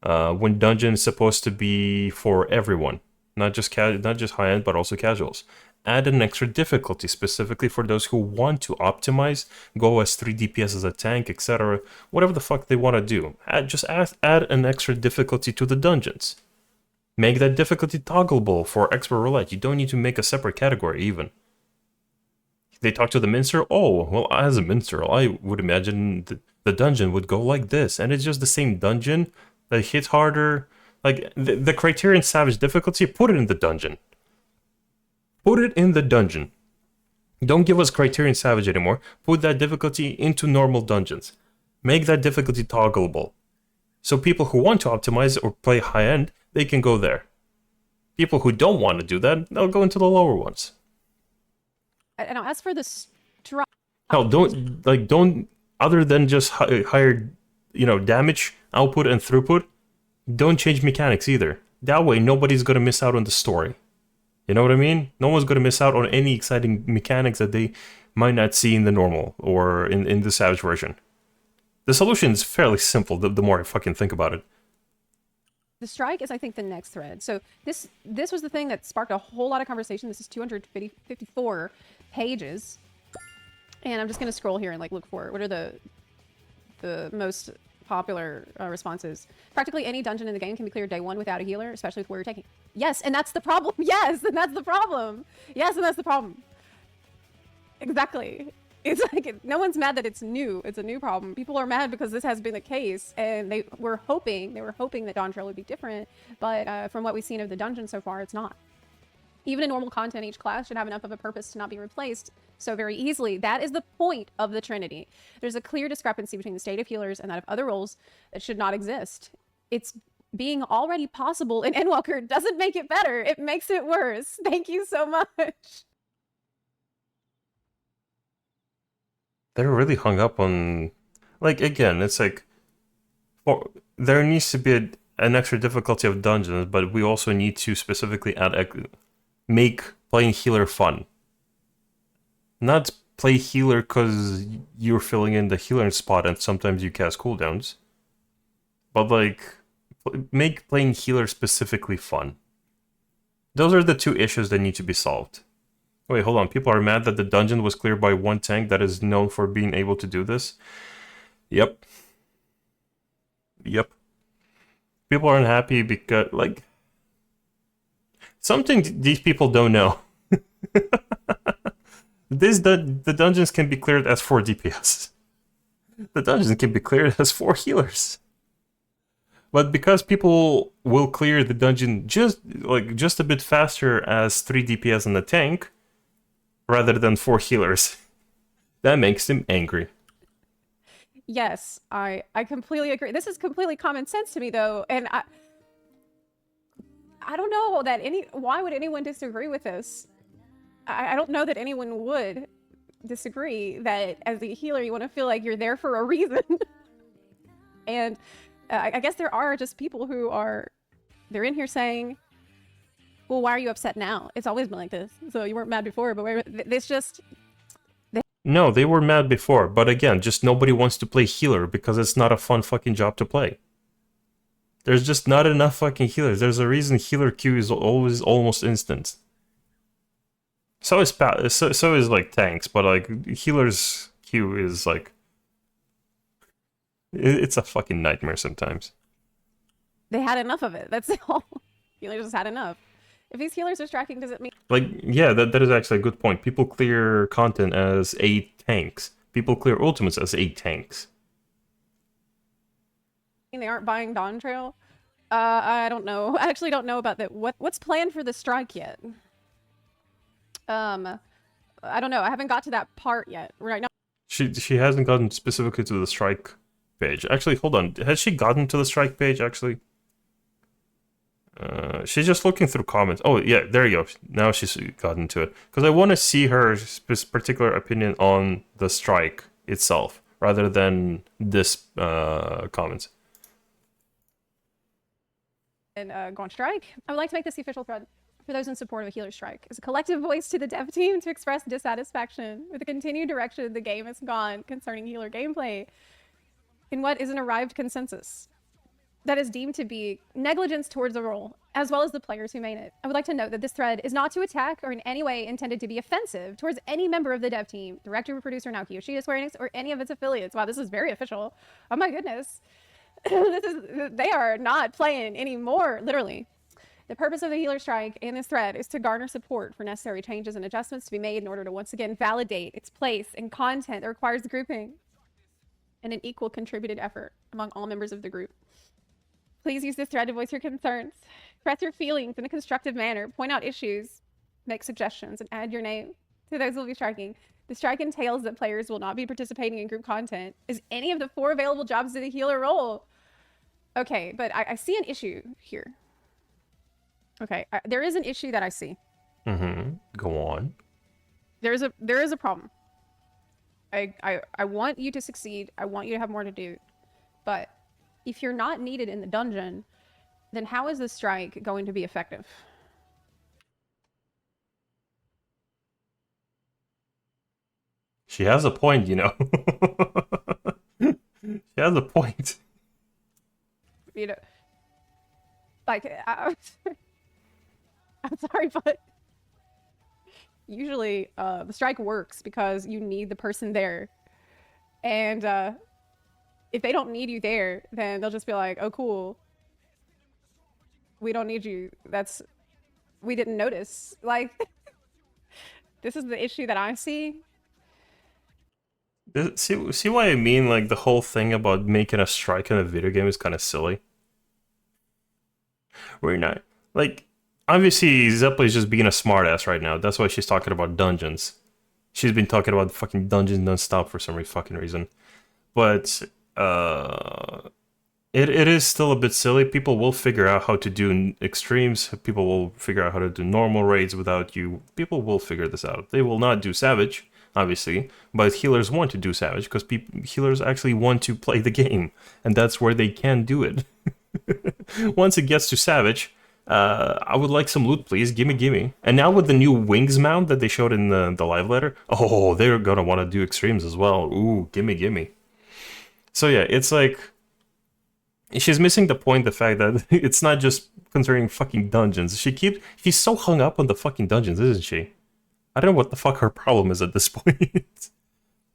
when dungeon is supposed to be for everyone, not just high end, but also casuals. Add an extra difficulty specifically for those who want to optimize, go as 3 DPS as a tank, etc. Whatever the fuck they want to do. Add an extra difficulty to the dungeons. Make that difficulty toggleable for expert roulette. You don't need to make a separate category even. They talk to the minstrel. Oh, well, as a minstrel, I would imagine the dungeon would go like this, and it's just the same dungeon that hits harder. Like the Criterion Savage difficulty, put it in the dungeon. Put it in the dungeon. Don't give us Criterion Savage anymore. Put that difficulty into normal dungeons. Make that difficulty toggleable. So people who want to optimize or play high end, they can go there. People who don't want to do that, they'll go into the lower ones. and as for the strike, Hell, don't other than just higher, damage, output, and throughput, don't change mechanics either. That way, nobody's gonna miss out on the story. You know what I mean? No one's gonna miss out on any exciting mechanics that they might not see in the normal or in the Savage version. The solution is fairly simple. The more I fucking think about it. the strike is, I think, the next thread. So this was the thing that sparked a whole lot of conversation. This is 254 pages. And I'm just going to scroll here and look for it. What are the most popular responses? Practically any dungeon in the game can be cleared day 1 without a healer, especially with warrior taking. Yes, and that's the problem. Yes, and that's the problem. Yes, and that's the problem. Exactly. It's like no one's mad that it's new. It's a new problem. People are mad because this has been the case, and they were hoping that Dawn Trail would be different. But from what we've seen of the dungeon so far, it's not. Even in normal content, each class should have enough of a purpose to not be replaced so very easily. That is the point of the Trinity. There's a clear discrepancy between the state of healers and that of other roles that should not exist. It's being already possible in Endwalker doesn't make it better. It makes it worse. Thank you so much. They're really hung up on, again, it's there needs to be an extra difficulty of dungeons, but we also need to specifically make playing healer fun. Not play healer because you're filling in the healer spot and sometimes you cast cooldowns, but make playing healer specifically fun. Those are the 2 issues that need to be solved. Wait, hold on. People are mad that the dungeon was cleared by one tank that is known for being able to do this? Yep. People are unhappy because, something these people don't know. The dungeons can be cleared as 4 DPS. The dungeons can be cleared as 4 healers. But because people will clear the dungeon just a bit faster as 3 DPS in the tank, rather than 4 healers, that makes them angry. yes, I completely agree. This is completely common sense to me, though, and I don't know that why would anyone disagree with this? I don't know that anyone would disagree that as a healer you want to feel like you're there for a reason. And I guess there are just people who are, they're in here saying, well, why are you upset now? It's always been like this. So you weren't mad before, but it's just. No, they were mad before, but again, just nobody wants to play healer because it's not a fun fucking job to play. There's just not enough fucking healers. There's a reason healer queue is always almost instant. So is like tanks, but like healers queue is like it's a fucking nightmare sometimes. They had enough of it. That's all. Healers just had enough. If these healers are striking, does it mean like yeah, that is actually a good point. People clear content as 8 tanks. People clear ultimates as 8 tanks. they aren't buying Dawn Trail? I don't know. I actually don't know about that. What's planned for the strike yet? I don't know. I haven't got to that part yet. Right now. She hasn't gotten specifically to the strike page. Actually, hold on. Has she gotten to the strike page actually? She's just looking through comments. Oh yeah, there you go. Now she's gotten to it because I want to see her particular opinion on the strike itself rather than this comments. And go on strike. I would like to make this the official thread for those in support of a healer strike. As a collective voice to the dev team to express dissatisfaction with the continued direction the game has gone concerning healer gameplay in what is an arrived consensus that is deemed to be negligence towards the role, as well as the players who made it. I would like to note that this thread is not to attack or in any way intended to be offensive towards any member of the dev team, director or producer now Kiyoshida Square Enix, or any of its affiliates. Wow, this is very official. Oh my goodness. They are not playing anymore, literally. The purpose of the healer strike and this thread is to garner support for necessary changes and adjustments to be made in order to once again validate its place in content that requires grouping and an equal contributed effort among all members of the group. Please use this thread to voice your concerns, express your feelings in a constructive manner, point out issues, make suggestions, and add your name to those who will be striking. The strike entails that players will not be participating in group content as any of the 4 available jobs to the healer role. Okay, but I see an issue here. Okay, there is an issue that I see. Go on. There is a problem. I want you to succeed. I want you to have more to do. But if you're not needed in the dungeon, then how is the strike going to be effective? She has a point, you know. She has a point. You know, like, I'm sorry, but usually the strike works because you need the person there. And if they don't need you there, then they'll just be like, oh, cool. We don't need you. We didn't notice. Like, this is the issue that I see. See what I mean? Like, the whole thing about making a strike in a video game is kind of silly. We're not... Like, obviously, Zeppeli is just being a smartass right now. That's why she's talking about dungeons. She's been talking about fucking dungeons non-stop for some fucking reason. But, it is still a bit silly. People will figure out how to do extremes. People will figure out how to do normal raids without you. People will figure this out. They will not do Savage, obviously, but healers want to do Savage because healers actually want to play the game, and that's where they can do it. Once it gets to Savage, I would like some loot, please. Gimme. And now with the new wings mount that they showed in the live letter, oh, they're gonna want to do extremes as well. Ooh, gimme. So yeah, it's like she's missing the point, the fact that it's not just concerning fucking dungeons. She's so hung up on the fucking dungeons, isn't she? I don't know what the fuck her problem is at this point.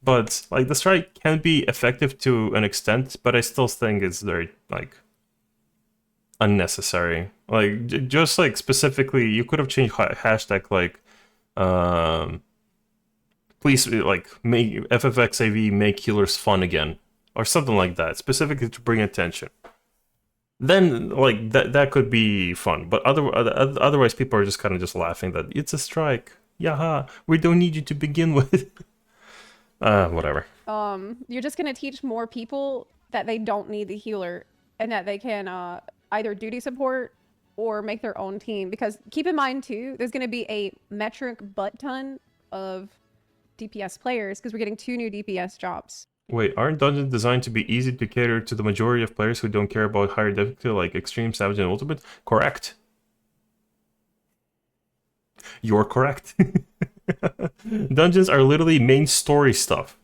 But, like, the strike can be effective to an extent, but I still think it's very, like, unnecessary. Like, just, like, specifically, you could have changed hashtag, like, please, like, make FFXAV make healers fun again. Or something like that, specifically to bring attention. Then, like, that could be fun. But otherwise, people are just kind of just laughing that it's a strike. Yaha, we don't need you to begin with. Whatever. You're just gonna teach more people that they don't need the healer and that they can either duty support or make their own team. Because keep in mind too, there's gonna be a metric butt ton of DPS players because we're getting 2 new DPS jobs. Wait, aren't dungeons designed to be easy to cater to the majority of players who don't care about higher difficulty like Extreme, Savage, and Ultimate? Correct. You're correct. Dungeons are literally main story stuff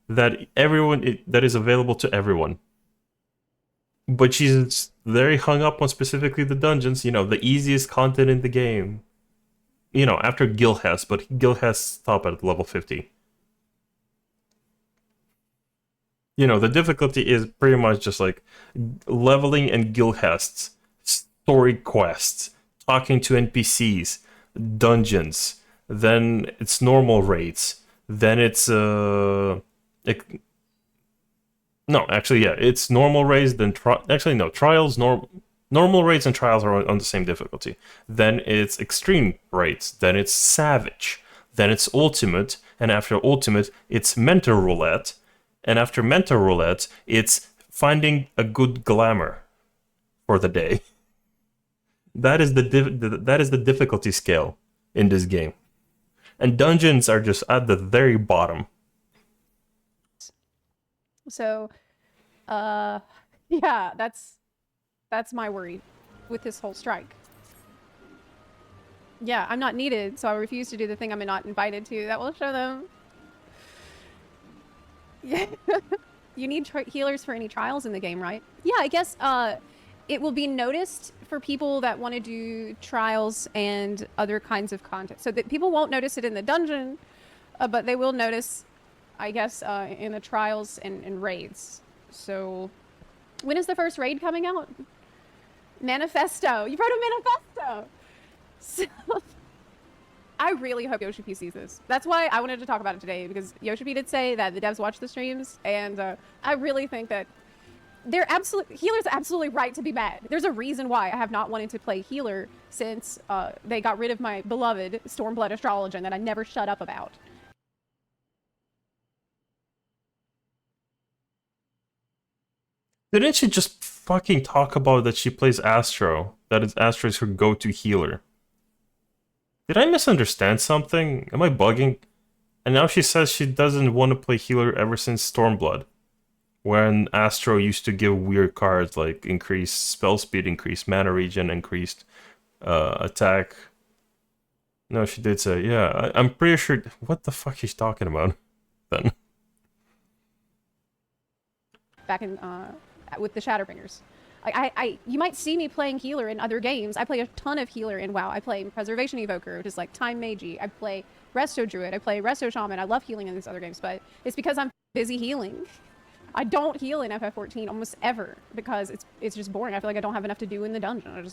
that that is available to everyone. But she's very hung up on specifically the dungeons, you know, the easiest content in the game. You know, after Gilhest, but Gilhest stop at level 50. You know, the difficulty is pretty much just like leveling and Gilhests, story quests, talking to NPCs, dungeons, then it's normal raids, then it's no, actually, yeah, it's normal raids, then trials, normal raids and trials are on the same difficulty. Then it's extreme raids, then it's savage, then it's ultimate, and after ultimate, it's mentor roulette, and after mentor roulette, it's finding a good glamour for the day. That is the difficulty scale in this game, and dungeons are just at the very bottom. So, yeah, that's my worry with this whole strike. Yeah, I'm not needed, so I refuse to do the thing I'm not invited to. That will show them. Yeah. You need healers for any trials in the game, right? Yeah, I guess it will be noticed for people that want to do trials and other kinds of content. So that people won't notice it in the dungeon, but they will notice, I guess, in the trials and raids. So when is the first raid coming out? Manifesto. You wrote a manifesto. So I really hope Yoshi sees this. That's why I wanted to talk about it today, because Yoshi did say that the devs watch the streams, and I really think that healer's absolutely right to be mad. There's a reason why I have not wanted to play healer since they got rid of my beloved Stormblood Astrologian that I never shut up about. Didn't she just fucking talk about that she plays Astro? That Astro is her go-to healer. Did I misunderstand something? Am I bugging? And now she says she doesn't want to play healer ever since Stormblood. When Astro used to give weird cards like increased spell speed, increased mana regen, increased attack. No, she did say, yeah, I'm pretty sure... What the fuck is she talking about then? Back in, with the Shadowbringers. Like, you might see me playing healer in other games. I play a ton of healer in WoW. I play Preservation Evoker, which is like Time Magi. I play Resto Druid. I play Resto Shaman. I love healing in these other games, but it's because I'm busy healing. I don't heal in FF14 almost ever because it's just boring. I feel like I don't have enough to do in the dungeon.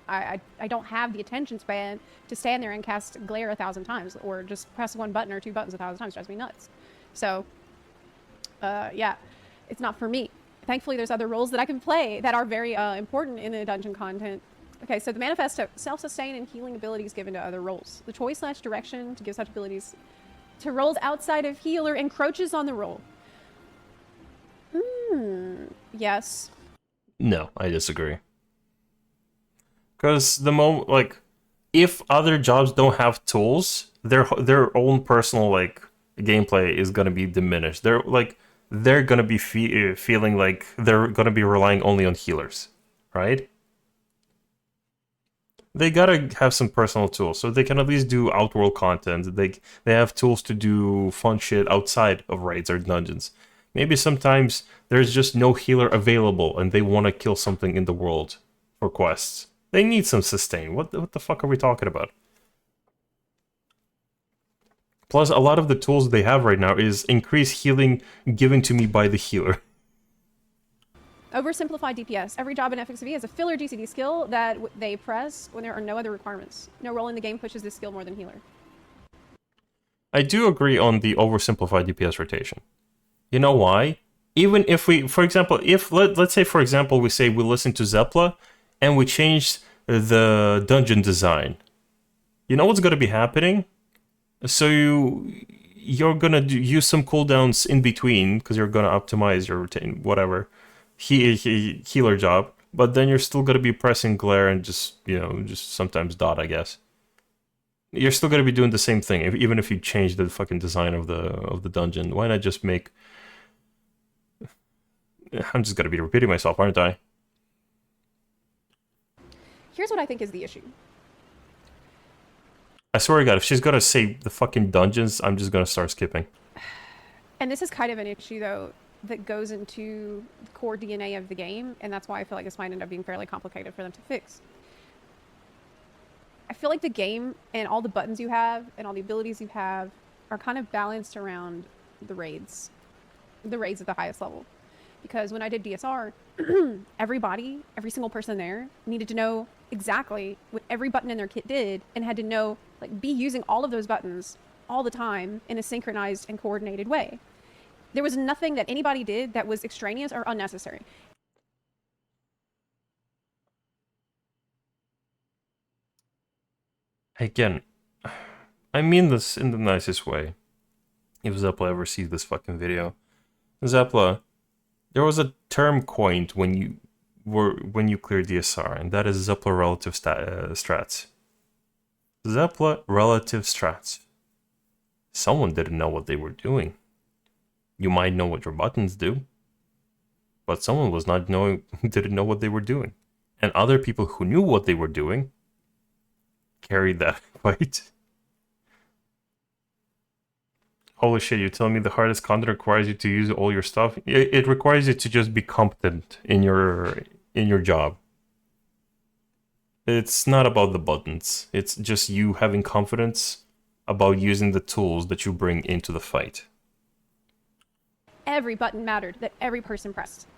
I don't have the attention span to stand there and cast Glare 1,000 times or just press one button or 2 buttons 1,000 times. It drives me nuts. So, yeah, it's not for me. Thankfully, there's other roles that I can play that are very important in the dungeon content. Okay, so the manifesto, self-sustain and healing abilities given to other roles. The choice/direction to give such abilities to roles outside of healer encroaches on the role. Yes. No, I disagree. Because the moment, like, if other jobs don't have tools, their own personal like gameplay is gonna be diminished. They're gonna be feeling like they're gonna be relying only on healers, right? They gotta have some personal tools so they can at least do outworld content. They have tools to do fun shit outside of raids or dungeons. Maybe sometimes there's just no healer available and they want to kill something in the world for quests. They need some sustain. What the fuck are we talking about? Plus, a lot of the tools they have right now is increased healing given to me by the healer. Oversimplified DPS. Every job in FXV has a filler GCD skill that they press when there are no other requirements. No role in the game pushes this skill more than healer. I do agree on the oversimplified DPS rotation. You know why? Even if we, for example, let's say, for example, we say we listen to Zepla and we change the dungeon design. You know what's going to be happening? So you're gonna use some cooldowns in between because you're gonna optimize your whatever healer job, but then you're still gonna be pressing glare and just just sometimes dot, I guess. You're still gonna be doing the same thing, even if you change the fucking design of the dungeon. Why not just make? I'm just gonna be repeating myself, aren't I? Here's what I think is the issue. I swear to God, if she's gonna say the fucking dungeons, I'm just gonna start skipping. And this is kind of an issue, though, that goes into the core DNA of the game, and that's why I feel like this might end up being fairly complicated for them to fix. I feel like the game and all the buttons you have and all the abilities you have are kind of balanced around the raids at the highest level. Because when I did DSR, every single person there needed to know exactly what every button in their kit did and had to know, like, be using all of those buttons all the time in a synchronized and coordinated way. There was nothing that anybody did that was extraneous or unnecessary. Again, I mean this in the nicest way. If Zepla ever sees this fucking video, Zepla, there was a term coined when you cleared DSR, and that is Zepla relative strats. Zepla relative strats. Someone didn't know what they were doing. You might know what your buttons do, but someone was not knowing didn't know what they were doing, and other people who knew what they were doing carried that fight. Holy shit, you're telling me the hardest content requires you to use all your stuff? It requires you to just be competent in your job. It's not about the buttons. It's just you having confidence about using the tools that you bring into the fight. Every button mattered that every person pressed.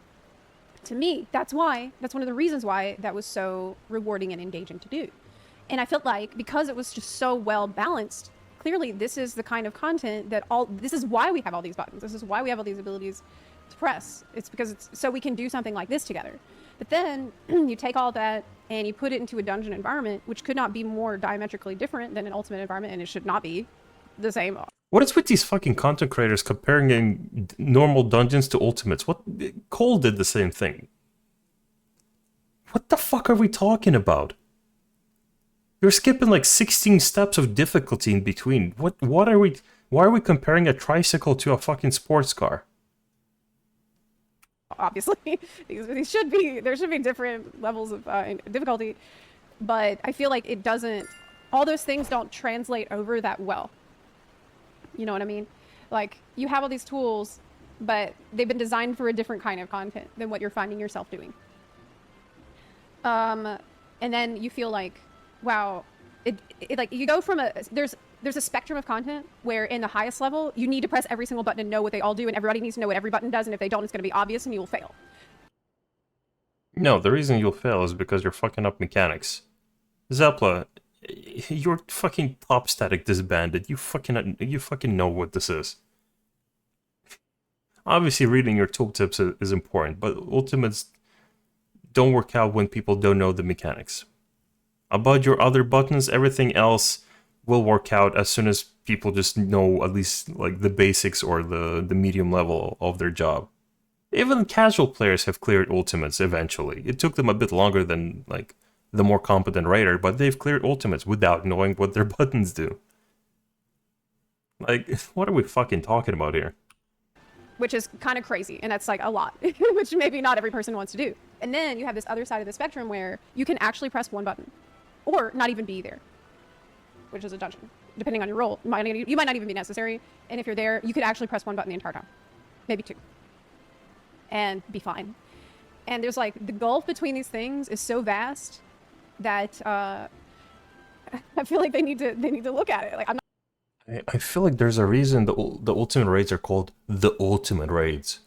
To me, that's one of the reasons why that was so rewarding and engaging to do. And I felt like because it was just so well balanced, clearly this is the kind of content that this is why we have all these buttons. This is why we have all these abilities to press. It's because it's so we can do something like this together. But then you take all that and you put it into a dungeon environment, which could not be more diametrically different than an ultimate environment, and it should not be the same. What is with these fucking content creators comparing normal dungeons to ultimates? What? Cole did the same thing. What the fuck are we talking about? You're skipping like 16 steps of difficulty in between. What are we? Why are we comparing a tricycle to a fucking sports car? Obviously, there should be different levels of difficulty, but I feel like it doesn't. All those things don't translate over that well. You know what I mean? Like, you have all these tools, but they've been designed for a different kind of content than what you're finding yourself doing. And then you feel like, wow, it like you go from there's a spectrum of content where in the highest level you need to press every single button and know what they all do, and everybody needs to know what every button does, and if they don't, it's going to be obvious and you will fail. No, the reason you'll fail is because you're fucking up mechanics. Zepla, you're fucking top static disbanded. You fucking know what this is. Obviously, reading your tooltips is important, but ultimates don't work out when people don't know the mechanics. About your other buttons, everything else will work out as soon as people just know at least like the basics or the medium level of their job. Even casual players have cleared ultimates eventually. It took them a bit longer than like the more competent raider, but they've cleared ultimates without knowing what their buttons do. Like, what are we fucking talking about here? Which is kind of crazy, and that's like a lot, which maybe not every person wants to do. And then you have this other side of the spectrum where you can actually press one button, or not even be there, which is a dungeon. Depending on your role, you might not even be necessary, and if you're there, you could actually press one button the entire time, maybe two, and be fine. And there's like, the gulf between these things is so vast that I feel like they need to look at it. Like, I'm not. I feel like there's a reason the ultimate raids are called the ultimate raids,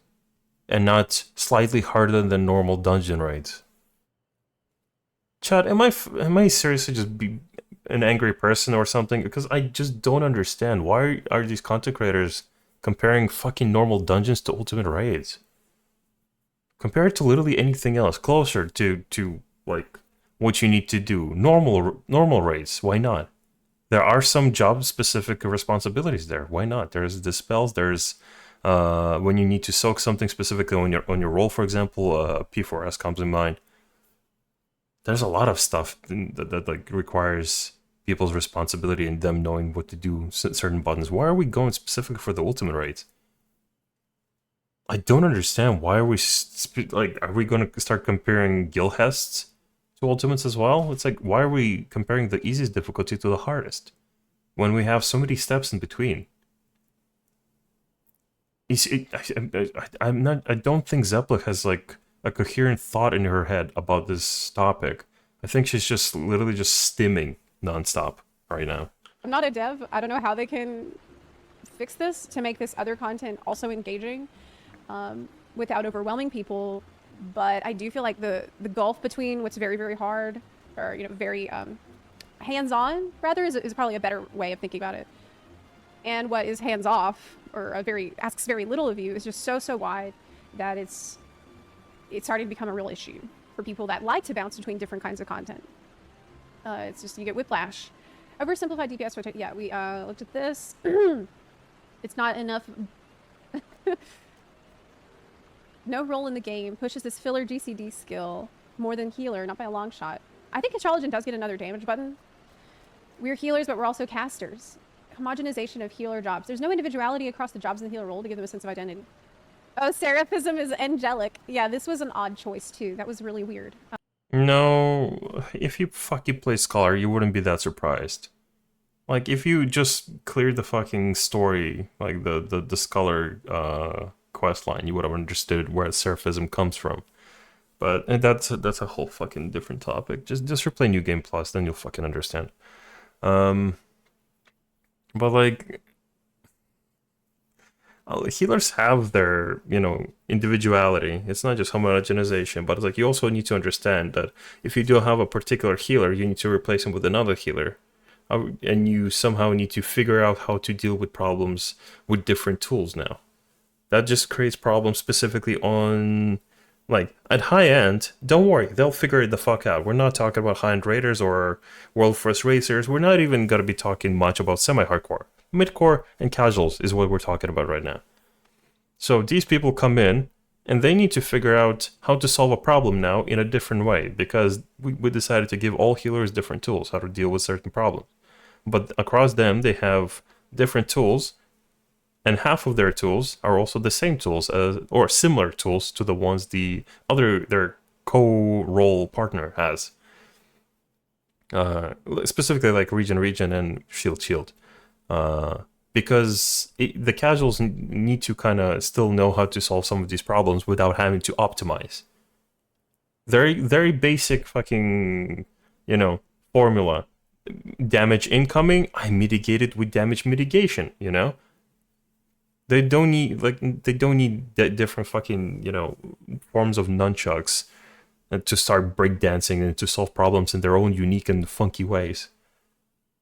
and not slightly harder than normal dungeon raids. Chad, am I seriously just be an angry person or something? Because I just don't understand, why are these content creators comparing fucking normal dungeons to ultimate raids? Compare it to literally anything else closer to like what you need to do. Normal raids, why not? There are some job-specific responsibilities there. Why not? There's dispels. There's when you need to soak something specifically on your roll, for example. P4S comes in mind. There's a lot of stuff that like requires people's responsibility and them knowing what to do certain buttons. Why are we going specifically for the ultimate rate? I don't understand. Why are we like? Are we going to start comparing Gilhests to ultimates as well? It's like, why are we comparing the easiest difficulty to the hardest when we have so many steps in between? I'm not. I don't think Zeppelin has like a coherent thought in her head about this topic. I think she's just literally just stimming nonstop right now. I'm not a dev. I don't know how they can fix this to make this other content also engaging without overwhelming people. But I do feel like the gulf between what's very, very hard or, very hands-on rather is probably a better way of thinking about it. And what is hands-off or asks very little of you is just so wide that it's starting to become a real issue for people that like to bounce between different kinds of content. It's just you get whiplash. Oversimplified DPS rotation. Yeah, we looked at this. It's not enough. No role in the game pushes this filler GCD skill more than healer, not by a long shot. I think Intelligent does get another damage button. We're healers, but we're also casters. Homogenization of healer jobs. There's no individuality across the jobs in the healer role to give them a sense of identity. Oh, Seraphism is angelic. Yeah, this was an odd choice too. That was really weird. No, if you fucking play Scholar, you wouldn't be that surprised. Like, if you just cleared the fucking story, like the Scholar quest line, you would have understood where Seraphism comes from. But that's a whole fucking different topic. Just replay New Game Plus, then you'll fucking understand. But like, healers have their, individuality. It's not just homogenization, but it's like you also need to understand that if you do have a particular healer, you need to replace him with another healer. And you somehow need to figure out how to deal with problems with different tools now. That just creates problems specifically on, like, at high end, don't worry, they'll figure it the fuck out. We're not talking about high-end raiders or world first racers. We're not even going to be talking much about semi-hardcore. Midcore and casuals is what we're talking about right now. So these people come in, and they need to figure out how to solve a problem now in a different way, because we decided to give all healers different tools, how to deal with certain problems. But across them, they have different tools, and half of their tools are also the same tools or similar tools to the ones their co-role partner has. Specifically like region and shield. Because the casuals need to kind of still know how to solve some of these problems without having to optimize. Very, very basic fucking, formula. Damage incoming, I mitigate it with damage mitigation, They don't need different fucking, forms of nunchucks to start breakdancing and to solve problems in their own unique and funky ways.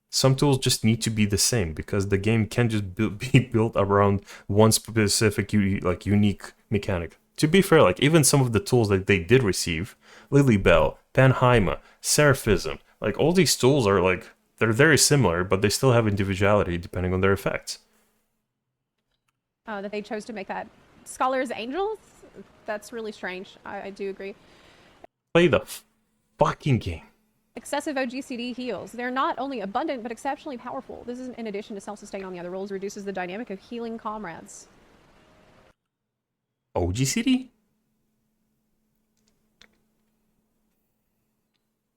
Some tools just need to be the same because the game can't just be built around one specific unique mechanic. To be fair, like even some of the tools that they did receive, Lilybell, Panheima, Seraphism, like all these tools are like they're very similar, but they still have individuality depending on their effects. That they chose to make that Scholar's Angels? That's really strange. I do agree. Play the fucking game. Excessive OGCD heals. They're not only abundant, but exceptionally powerful. This is in addition to self-sustain on the other roles, reduces the dynamic of healing comrades. OGCD?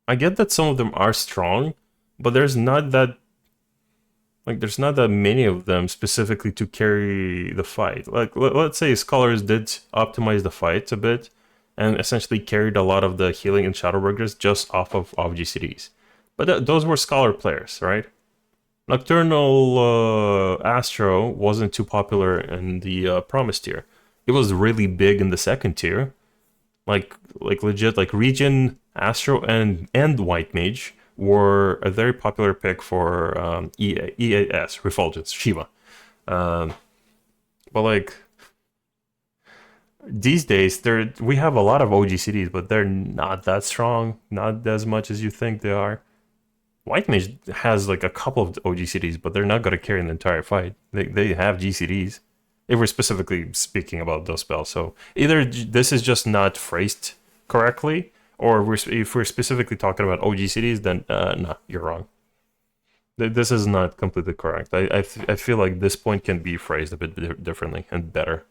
I get that some of them are strong, but there's not that many of them specifically to carry the fight. Like, let's say Scholars did optimize the fight a bit, and essentially carried a lot of the healing and Shadowburgers just off of GCDs. But those were Scholar players, right? Nocturnal Astro wasn't too popular in the Promise tier. It was really big in the second tier. Like legit, like Regen, Astro, and White Mage were a very popular pick for EAS, Refulgence, Shiva. But like these days, we have a lot of OGCDs, but they're not that strong, not as much as you think they are. White Mage has like a couple of OGCDs, but they're not going to carry the entire fight. They have GCDs. If we're specifically speaking about those spells, so either this is just not phrased correctly, or if we're specifically talking about OGCDs, then no, you're wrong. This is not completely correct. I feel like this point can be phrased a bit differently and better.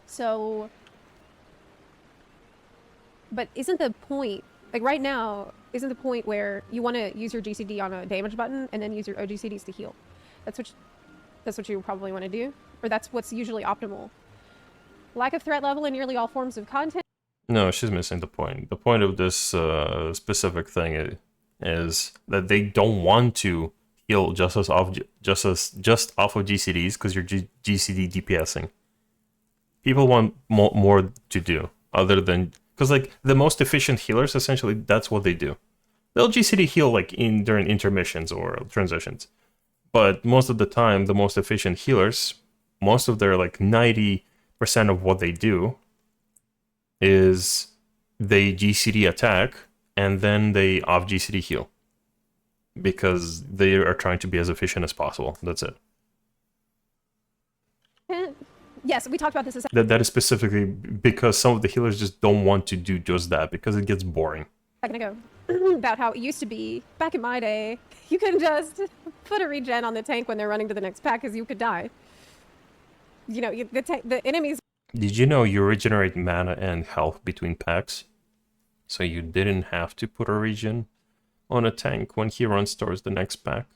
So, but isn't the point, like right now, isn't the point where you want to use your GCD on a damage button and then use your OGCDs to heal? That's what you probably want to do, or that's what's usually optimal. Lack of threat level in nearly all forms of content. No, she's missing the point. The point of this specific thing is that they don't want to heal just off of GCDs because you're GCD DPSing. People want more to do other than, because like the most efficient healers, essentially that's what they do. They'll GCD heal like during intermissions or transitions, but most of the time the most efficient healers, most of their like 90% of what they do is they GCD attack and then they off GCD heal because they are trying to be as efficient as possible. That's it. Yes, we talked about this. That is specifically because some of the healers just don't want to do just that because it gets boring. A second ago about how it used to be back in my day. You could just put a regen on the tank when they're running to the next pack because you could die. You know, the enemies. Did you know you regenerate mana and health between packs? So you didn't have to put a regen on a tank when he runs towards the next pack.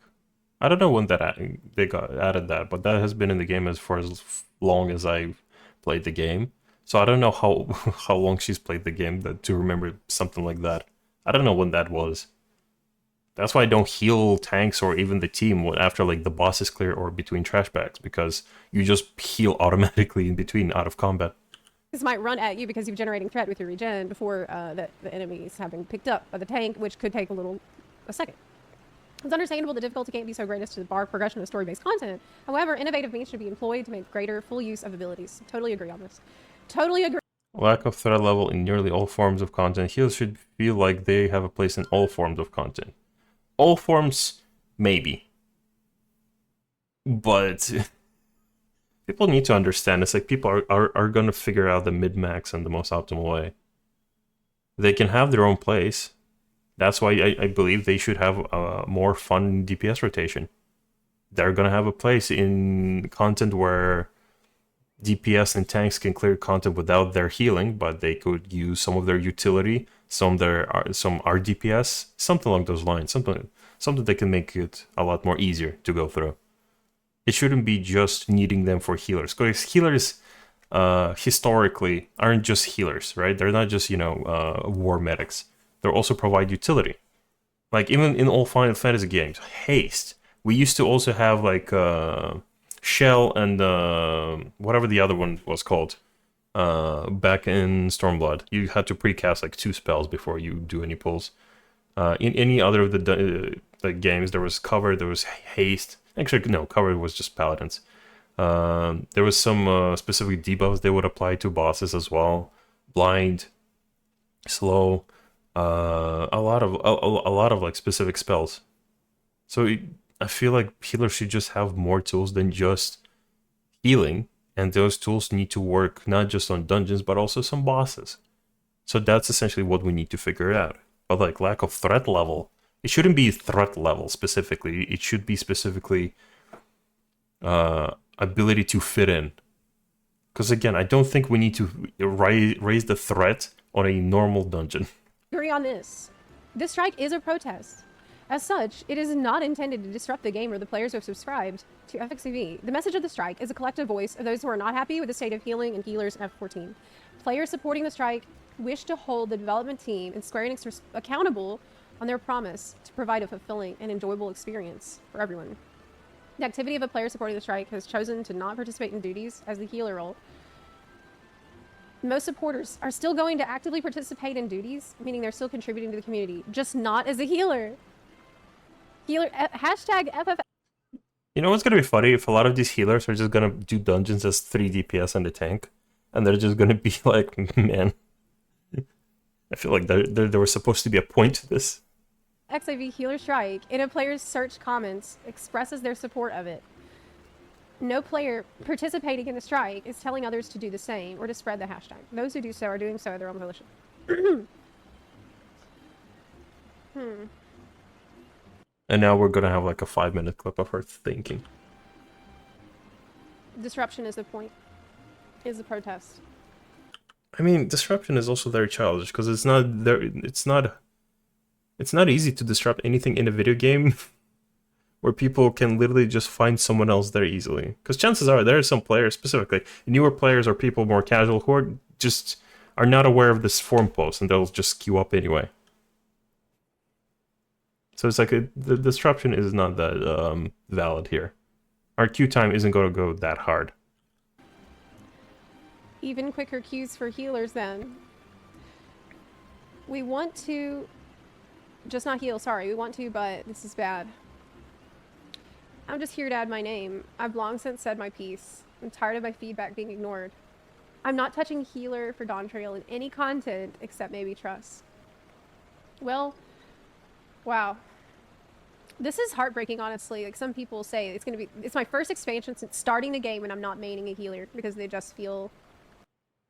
I don't know when they got added that, but that has been in the game as far as long as I've played the game. So I don't know how long she's played the game to remember something like that. I don't know when that was. That's why I don't heal tanks or even the team after like the boss is clear or between trash bags, because you just heal automatically in between out of combat. This might run at you because you're generating threat with your regen before the enemies have been picked up by the tank, which could take a second. It's understandable the difficulty can't be so great as to bar progression of story-based content. However, innovative means should be employed to make greater full use of abilities. Totally agree on this. Totally agree. Lack of threat level in nearly all forms of content. Healers should feel like they have a place in all forms of content. All forms, maybe. But people need to understand, it's like people are going to figure out the mid-max and the most optimal way. They can have their own place. That's why I believe they should have a more fun DPS rotation. They're going to have a place in content where DPS and tanks can clear content without their healing, but they could use some of their utility, some RDPS, something along those lines, something that can make it a lot more easier to go through. It shouldn't be just needing them for healers, because healers historically aren't just healers, right? They're not just, war medics. They also provide utility. Like even in all Final Fantasy games, haste. We used to also have like Shell and whatever the other one was called back in Stormblood. You had to precast like 2 spells before you do any pulls. In any other of the games, there was cover, there was haste. Actually, no, cover was just paladins. There was some specific debuffs they would apply to bosses as well. Blind, slow, a lot of like specific spells. So I feel like healers should just have more tools than just healing, and those tools need to work not just on dungeons but also some bosses. So that's essentially what we need to figure out. But like lack of threat level, it shouldn't be threat level specifically. It should be specifically ability to fit in. Because again, I don't think we need to raise the threat on a normal dungeon. Agree on this. This strike is a protest. As such, it is not intended to disrupt the game or the players who have subscribed to FXCV. The message of the strike is a collective voice of those who are not happy with the state of healing and healers in F14. Players supporting the strike wish to hold the development team and Square Enix accountable on their promise to provide a fulfilling and enjoyable experience for everyone. The activity of a player supporting the strike has chosen to not participate in duties as the healer role. Most supporters are still going to actively participate in duties, meaning they're still contributing to the community, just not as a healer. Hashtag FF. You know what's gonna be funny? If a lot of these healers are just gonna do dungeons as 3 DPS and a tank, and they're just gonna be like, man, I feel like there was supposed to be a point to this. XIV Healer Strike in a player's search comments expresses their support of it. No player participating in the strike is telling others to do the same or to spread the hashtag. Those who do so are doing so at their own volition. And now we're gonna have like a 5-minute clip of her thinking. Disruption is the point. Is the protest. I mean, disruption is also very childish because it's not there. It's not easy to disrupt anything in a video game where people can literally just find someone else there easily. Because chances are there are some players, specifically newer players or people more casual, who are not aware of this forum post and they'll just queue up anyway. So it's like the disruption is not that valid here. Our queue time isn't going to go that hard. Even quicker queues for healers then. We want to just not heal, sorry. We want to, but this is bad. I'm just here to add my name. I've long since said my piece. I'm tired of my feedback being ignored. I'm not touching healer for Dawn Trail in any content except maybe trust. Well, wow. This is heartbreaking, honestly. Like, some people say it's my first expansion since starting the game and I'm not maining a healer because they just feel...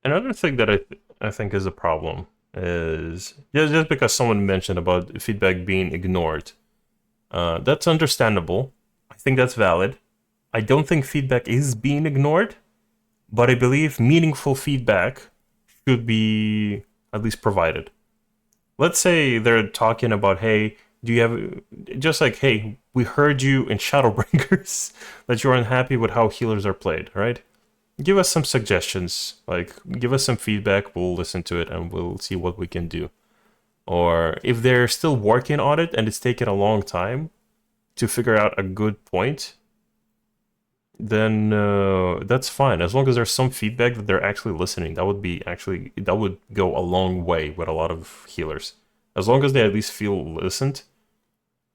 Another thing that I think is a problem is just because someone mentioned about feedback being ignored. That's understandable. I think that's valid. I don't think feedback is being ignored, but I believe meaningful feedback should be at least provided. Let's say they're talking about, hey, do you have, just like, hey, we heard you in Shadowbringers that you're unhappy with how healers are played, right? Give us some suggestions, like, give us some feedback, we'll listen to it and we'll see what we can do. Or if they're still working on it and it's taken a long time to figure out a good point, then that's fine. As long as there's some feedback that they're actually listening, that would go a long way with a lot of healers. As long as they at least feel listened.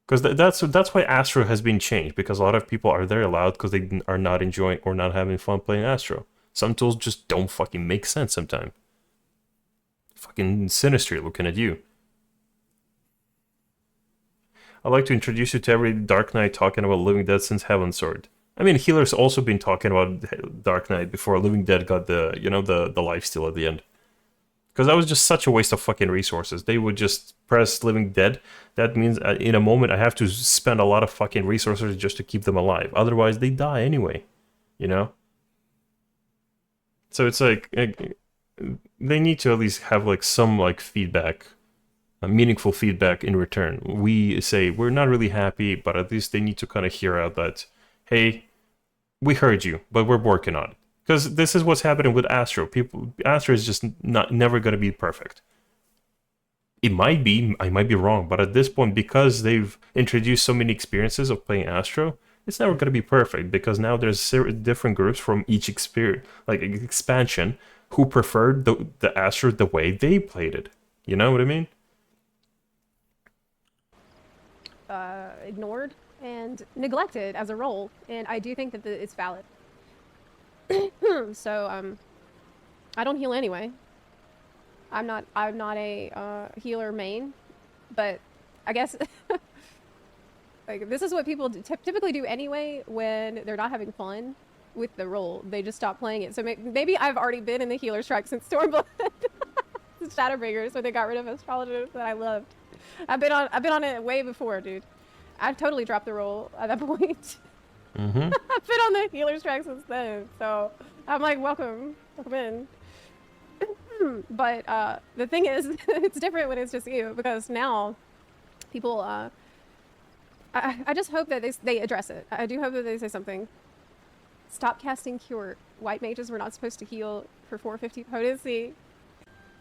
Because that's why Astro has been changed, because a lot of people are very loud because they are not enjoying or not having fun playing Astro. Some tools just don't fucking make sense sometimes. Fucking Sinistry looking at you. I'd like to introduce you to every Dark Knight talking about Living Dead since Heaven's Sword. I mean, healers also been talking about Dark Knight before Living Dead got the lifesteal at the end. Because that was just such a waste of fucking resources. They would just press Living Dead. That means in a moment I have to spend a lot of fucking resources just to keep them alive. Otherwise, they die anyway. You know? So it's like, they need to at least have like some like feedback, meaningful feedback in return. We say we're not really happy, but at least they need to kind of hear out that, hey, we heard you, but we're working on it. Because this is what's happening with Astro. Astro is just never going to be perfect. It might be, I might be wrong, but at this point, because they've introduced so many experiences of playing Astro, it's never going to be perfect, because now there's different groups from each experience, like expansion, who preferred the Astro the way they played it. You know what I mean? Ignored and neglected as a role, and I do think that it's valid. So, I don't heal anyway. I'm not a healer main, but I guess like this is what people typically do anyway when they're not having fun with the role. They just stop playing it. So maybe I've already been in the healer strike since Stormblood, Shadowbringers, when they got rid of astrologers that I loved. I've been on it way before, dude. I totally dropped the role at that point. Mm-hmm. I've been on the healer strike since then, so I'm like, welcome in. But the thing is, it's different when it's just you, because now people, I just hope that they address it. I do hope that they say something. Stop casting Cure. White mages were not supposed to heal for 450 potency.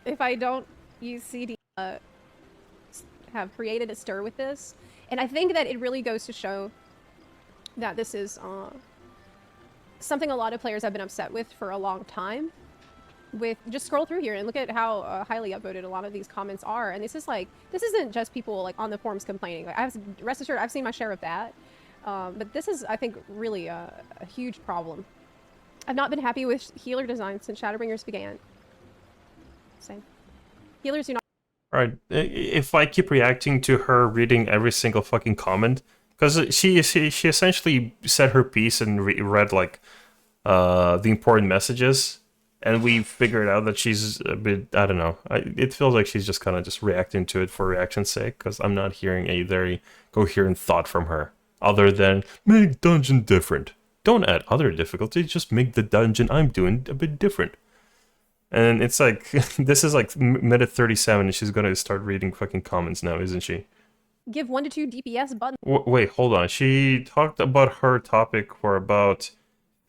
If I don't use CD, have created a stir with this, and I think that it really goes to show that this is something a lot of players have been upset with for a long time. Just scroll through here and look at how highly upvoted a lot of these comments are, and this isn't just people like on the forums complaining. Like, rest assured, I've seen my share of that, but this is, I think, really a huge problem. I've not been happy with healer design since Shadowbringers began. Same. Healers do not Right. If I keep reacting to her reading every single fucking comment, because she essentially said her piece and read like the important messages, and we figured out that she's a bit, I don't know. It feels like she's just kind of just reacting to it for reaction's sake, because I'm not hearing a very coherent thought from her, other than make dungeon different. Don't add other difficulties, just make the dungeon I'm doing a bit different. And it's like, this is like minute 37, and she's gonna start reading fucking comments now, isn't she? Give 1 to 2 DPS button. Wait, hold on. She talked about her topic for about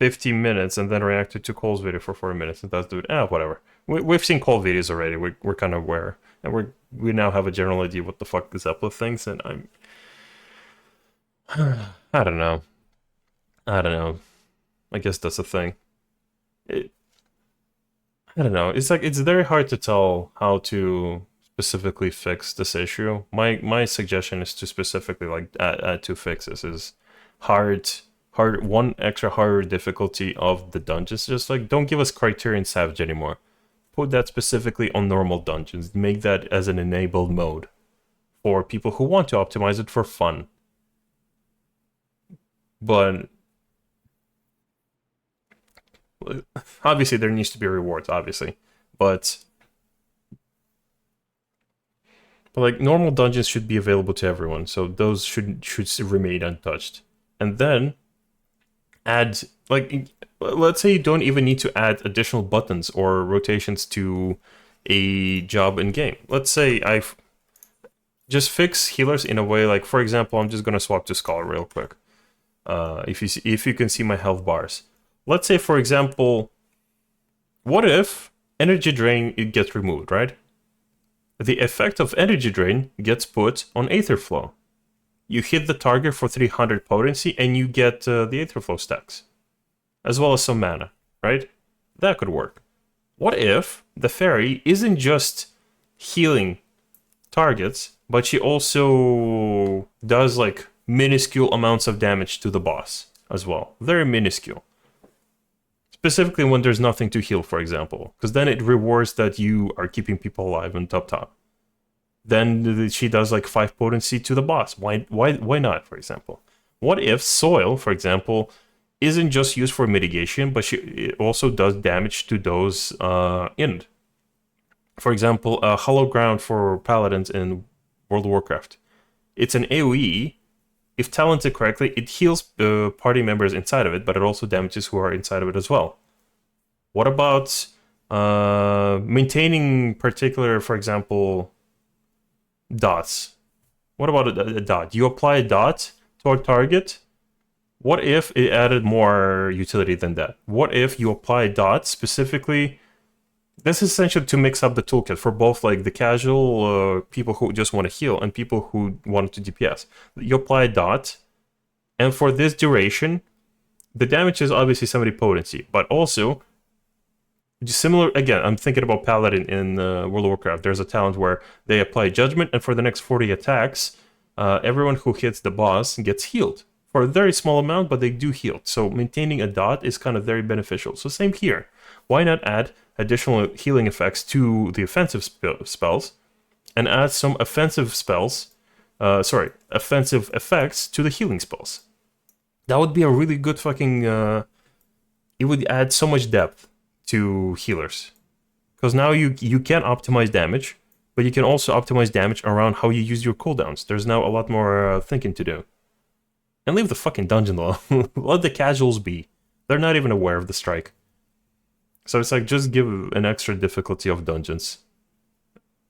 50 minutes and then reacted to Cole's video for 40 minutes. And that's dude, whatever. We've seen Cole videos already. We're kind of aware, and we now have a general idea what the fuck is up with things. And I don't know. I don't know. I guess that's the thing. I don't know. It's like it's very hard to tell how to specifically fix this issue. My suggestion is to specifically like add two fixes. Is hard one extra harder difficulty of the dungeons. Just like don't give us Criterion Savage anymore. Put that specifically on normal dungeons. Make that as an enabled mode for people who want to optimize it for fun. But obviously there needs to be rewards, obviously. But like normal dungeons should be available to everyone, so those should remain untouched. And then add like let's say you don't even need to add additional buttons or rotations to a job in game. Let's say I've just fix healers in a way like, for example, I'm just gonna swap to Scholar real quick. If you can see my health bars. Let's say, for example, what if energy drain it gets removed, right? The effect of energy drain gets put on Aether Flow. You hit the target for 300 potency and you get the Aether Flow stacks, as well as some mana, right? That could work. What if the fairy isn't just healing targets, but she also does like minuscule amounts of damage to the boss as well? Very minuscule. Specifically when there's nothing to heal, for example, because then it rewards that you are keeping people alive on top. Then she does like 5 potency to the boss. Why not, for example? What if Soil, for example, isn't just used for mitigation, but it also does damage to those in? For example, Hollow Ground for Paladins in World of Warcraft. It's an AoE. If talented correctly, it heals party members inside of it, but it also damages who are inside of it as well. What about maintaining particular, for example, dots? What about a dot? You apply a dot to a target. What if it added more utility than that? What if you apply a dot specifically? This is essential to mix up the toolkit for both like the casual people who just want to heal and people who want to DPS. You apply a dot, and for this duration, the damage is obviously 70 potency, but also similar. Again, I'm thinking about Paladin in World of Warcraft. There's a talent where they apply Judgment, and for the next 40 attacks, everyone who hits the boss gets healed for a very small amount, but they do heal. So maintaining a dot is kind of very beneficial. So same here. Why not add additional healing effects to the offensive spells and add some offensive offensive effects to the healing spells? That would be a really good fucking it would add so much depth to healers, because now you can optimize damage, but you can also optimize damage around how you use your cooldowns. There's now a lot more thinking to do. And leave the fucking dungeon alone. Let the casuals be. They're not even aware of the strike. So it's like, just give an extra difficulty of dungeons.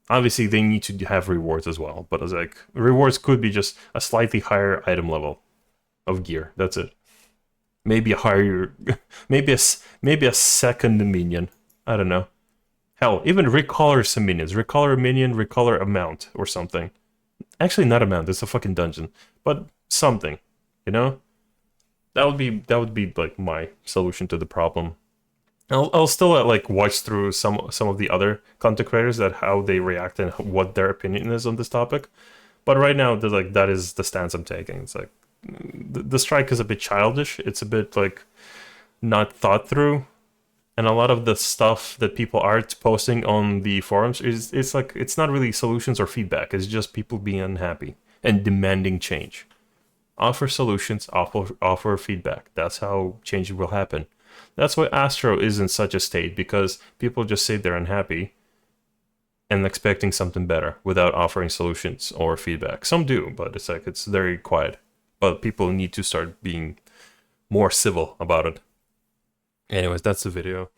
Obviously, they need to have rewards as well, but it's like, rewards could be just a slightly higher item level of gear. That's it. Maybe a higher, maybe a second minion. I don't know. Hell, even recolor some minions. Recolor a minion, recolor a mount or something. Actually, not a mount. It's a fucking dungeon, but something. You know, that would be like my solution to the problem. I'll still like watch through some of the other content creators, that how they react and what their opinion is on this topic. But right now, that is the stance I'm taking. It's like the strike is a bit childish. It's a bit like not thought through. And a lot of the stuff that people are posting on the forums is it's like it's not really solutions or feedback. It's just people being unhappy and demanding change. Offer solutions, offer feedback. That's how change will happen. That's why Astro is in such a state, because people just say they're unhappy and expecting something better without offering solutions or feedback. Some do, but it's like it's very quiet. But people need to start being more civil about it. Anyways, that's the video.